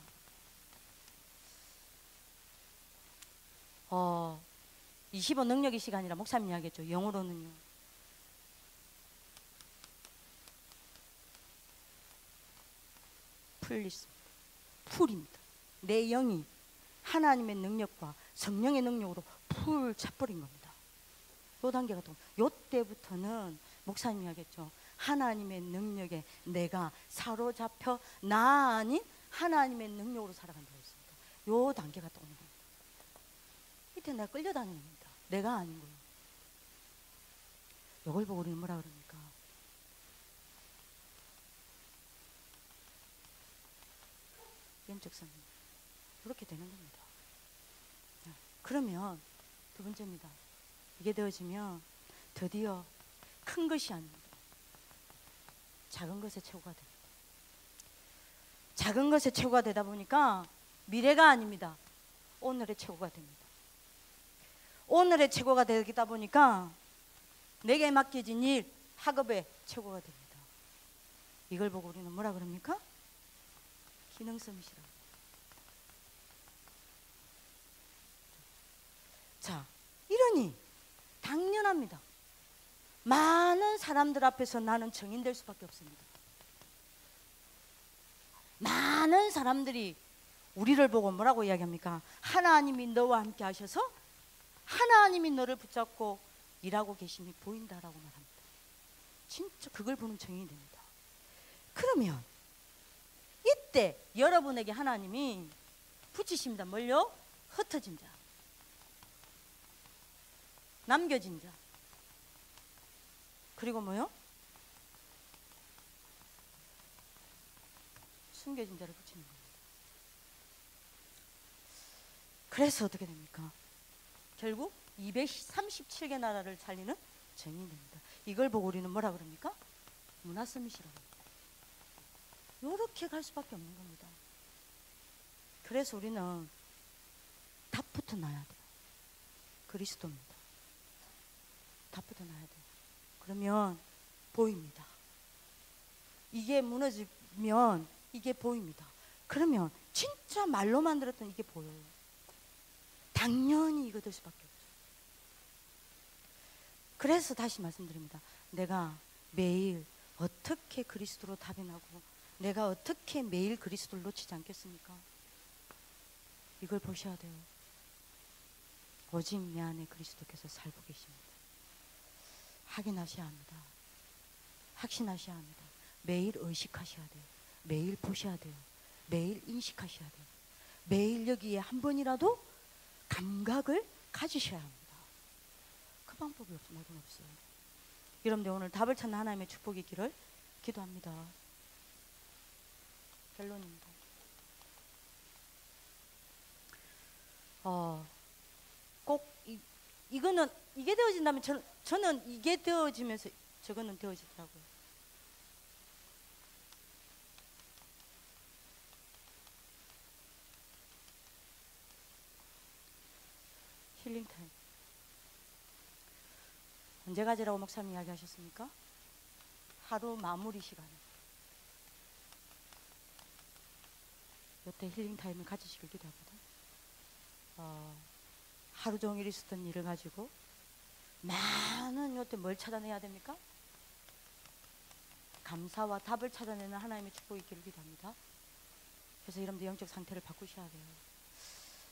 25 능력의 시간이라 목사님이 하겠죠. 영어로는요. 풀입니다. 내 영이 하나님의 능력과 성령의 능력으로 풀 차버린 겁니다. 요 단계가 또 요때부터는 목사님이 하겠죠. 하나님의 능력에 내가 사로잡혀 나 아닌 하나님의 능력으로 살아간다고 했습니다. 요 단계가 또 오는 겁니다. 이때 내가 끌려다니는 겁니다. 내가 아닌 거예요. 요걸 보고 우리는 뭐라 그럽니까? 영적 성령. 그렇게 되는 겁니다. 그러면 두 번째입니다. 이게 되어지면 드디어 큰 것이 아닙니다. 작은 것의 최고가 됩니다. 작은 것의 최고가 되다 보니까 미래가 아닙니다. 오늘의 최고가 됩니다. 오늘의 최고가 되다 보니까 내게 맡겨진 일, 학업의 최고가 됩니다. 이걸 보고 우리는 뭐라 그럽니까? 기능성이시라고. 자, 이러니 당연합니다. 많은 사람들 앞에서 나는 정인될 수밖에 없습니다. 많은 사람들이 우리를 보고 뭐라고 이야기합니까? 하나님이 너와 함께 하셔서 하나님이 너를 붙잡고 일하고 계심이 보인다라고 말합니다. 진짜 그걸 보는 정인이 됩니다. 그러면 이때 여러분에게 하나님이 붙이십니다. 뭘요? 흩어진 자, 남겨진 자, 그리고 뭐요? 숨겨진 자를 붙이는 겁니다. 그래서 어떻게 됩니까? 결국 237개 나라를 살리는 증인이 됩니다. 이걸 보고 우리는 뭐라 그럽니까? 문화 서밋이라고 합니다. 이렇게 갈 수밖에 없는 겁니다. 그래서 우리는 답부터 놔야 돼요. 그리스도입니다. 답부터 놔야 돼요. 그러면 보입니다. 이게 무너지면 이게 보입니다. 그러면 진짜 말로만 들었던 이게 보여요. 당연히 이거 될 수밖에 없죠. 그래서 다시 말씀드립니다. 내가 매일 어떻게 그리스도로 답변하고 내가 어떻게 매일 그리스도를 놓치지 않겠습니까? 이걸 보셔야 돼요. 오직 내 안에 그리스도께서 살고 계십니다. 확인하셔야 합니다. 확신하셔야 합니다. 매일 의식하셔야 돼요. 매일 보셔야 돼요. 매일 인식하셔야 돼요. 매일 여기에 한 번이라도 감각을 가지셔야 합니다. 그 방법이 말고는 없어요. 여러분들 오늘 답을 찾는 하나님의 축복이 있기를 기도합니다. 결론입니다. 꼭 이거는 이게 되어진다면 저는 이게 되어지면서 저거는 되어지더라고요. 힐링타임 언제 가지라고 목사님 이야기하셨습니까? 하루 마무리 시간. 이때 힐링타임을 가지시길 기도합니다. 하루 종일 있었던 일을 가지고 많은 이때 뭘 찾아내야 됩니까? 감사와 답을 찾아내는 하나님의 축복이 있기를 기도합니다. 그래서 여러분들 영적 상태를 바꾸셔야 돼요.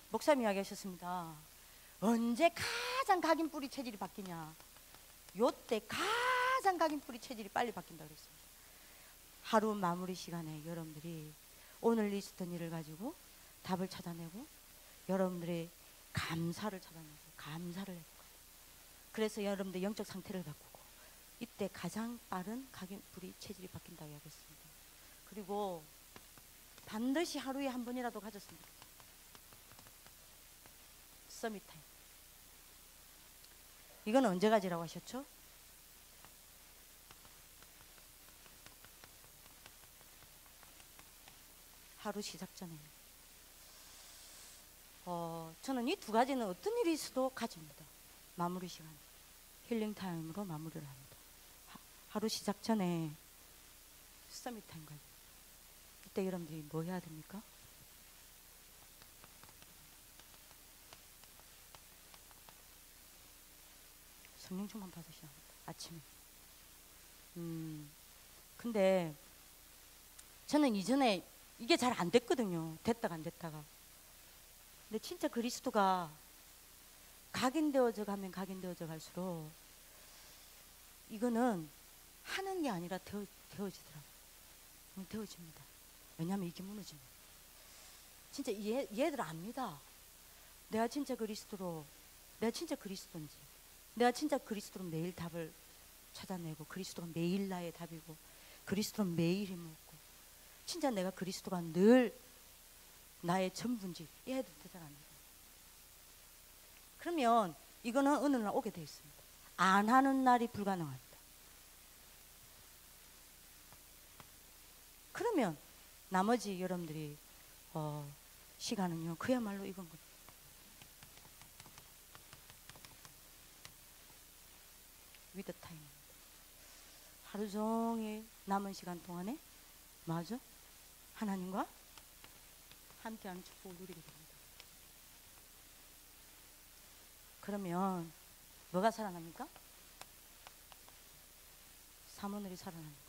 목사님 이야기하셨습니다. 언제 가장 각인 뿌리 체질이 바뀌냐? 요때 가장 각인 뿌리 체질이 빨리 바뀐다고 그랬습니다. 하루 마무리 시간에 여러분들이 오늘 있었던 일을 가지고 답을 찾아내고 여러분들의 감사를 찾아내고 감사를 해보고 그래서 여러분들 영적 상태를 바꾸고 이때 가장 빠른 각인 뿌리 체질이 바뀐다고 이야기했습니다. 그리고 반드시 하루에 한 번이라도 가졌습니다. 서밋 타임. 이건 언제 가지라고 하셨죠? 하루 시작 전에. 저는 이 두 가지는 어떤 일이 있어도 가집니다. 마무리 시간. 힐링 타임으로 마무리를 합니다. 하루 시작 전에 서밋 타임 가지. 이때 여러분들이 뭐 해야 됩니까? 성령 충만 받으셔야 합니다. 아침에. 근데 저는 이전에 이게 잘 안 됐거든요. 됐다가 안 됐다가. 근데 진짜 그리스도가 각인되어져 가면 각인되어져 갈수록 이거는 하는 게 아니라 되어지더라고요. 되어집니다. 왜냐하면 이게 무너집니다. 진짜 얘들 압니다. 내가 진짜 그리스도인지 내가 진짜 그리스도로 매일 답을 찾아내고 그리스도가 매일 나의 답이고 그리스도는 매일 힘을 얻고 진짜 내가 그리스도가 늘 나의 전부인지 얘들 대단합니다. 그러면 이거는 어느 날 오게 되어 있습니다. 안 하는 날이 불가능합니다. 그러면 나머지 여러분들이 시간은요 그야말로 이건 겁니다. 위드 타임입니다. 하루 종일 남은 시간 동안에 맞아? 하나님과 함께하는 축복을 누리게 됩니다. 그러면 뭐가 살아납니까? 사모늘이 살아납니다.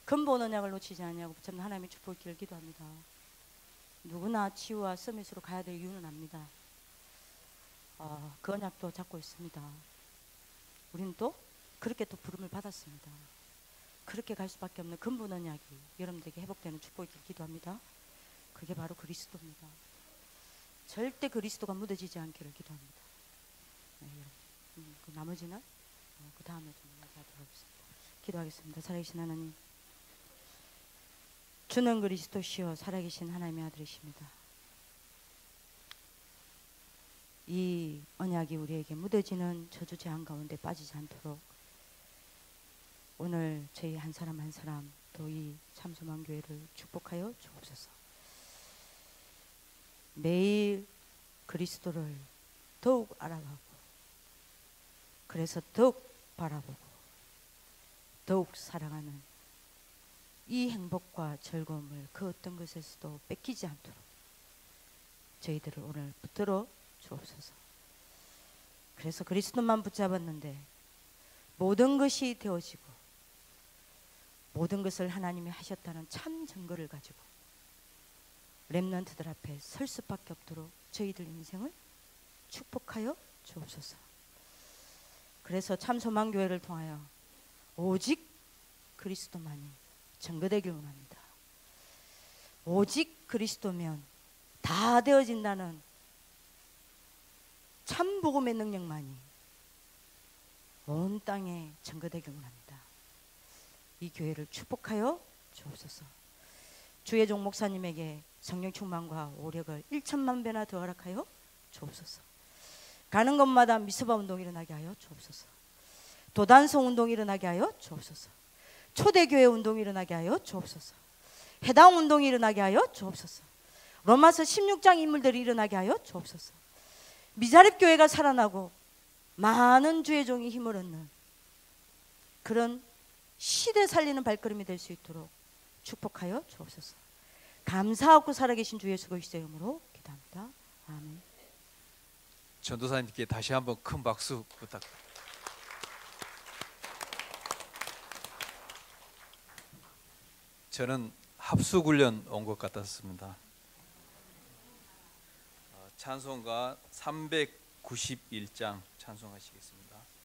근본 언약을 놓치지 않냐고 붙잡는 하나님의 축복을 기를 기도합니다. 누구나 치유와 서밋으로 가야 될 이유는 압니다. 그 언약도 잡고 있습니다. 우리는 또 그렇게 또 부름을 받았습니다. 그렇게 갈 수밖에 없는 근본 언약이 여러분들에게 회복되는 축복이 기도합니다. 그게 바로 그리스도입니다. 절대 그리스도가 묻어지지 않기를 기도합니다. 네, 그 나머지는 그 다음에 좀 이야기하도록 하겠습니다. 기도하겠습니다. 살아계신 하나님, 주는 그리스도시요 살아계신 하나님의 아들이십니다. 이 언약이 우리에게 묻어지는 저주 재앙 가운데 빠지지 않도록 오늘 저희 한 사람 한 사람 또 이 참소망교회를 축복하여 주옵소서. 매일 그리스도를 더욱 알아가고 그래서 더욱 바라보고 더욱 사랑하는 이 행복과 즐거움을 그 어떤 것에서도 뺏기지 않도록 저희들을 오늘 붙들어 주옵소서. 그래서 그리스도만 붙잡았는데 모든 것이 되어지고 모든 것을 하나님이 하셨다는 참 증거를 가지고 렘넌트들 앞에 설 수밖에 없도록 저희들 인생을 축복하여 주옵소서. 그래서 참소망교회를 통하여 오직 그리스도만이 증거되길 원합니다. 오직 그리스도면 다 되어진다는 참 복음의 능력만이 온 땅에 증거되길 원합니다. 이 교회를 축복하여 주옵소서. 주혜종 목사님에게 성령 충만과 오력을 1천만 배나 더 허락하여 주옵소서. 가는 곳마다 미스바 운동이 일어나게 하여 주옵소서. 도단성 운동이 일어나게 하여 주옵소서. 초대교회 운동이 일어나게 하여 주옵소서. 해당 운동이 일어나게 하여 주옵소서. 로마서 16장 인물들이 일어나게 하여 주옵소서. 미자립 교회가 살아나고 많은 주의 종이 힘을 얻는 그런 시대 살리는 발걸음이 될 수 있도록 축복하여 주옵소서. 감사하고 살아계신 주 예수 그리스도의 이름으로 기도합니다. 아멘. 전도사님께 다시 한번 큰 박수 부탁드립니다. 저는 합숙훈련 온 것 같았습니다. 찬송가 391장 찬송하시겠습니다.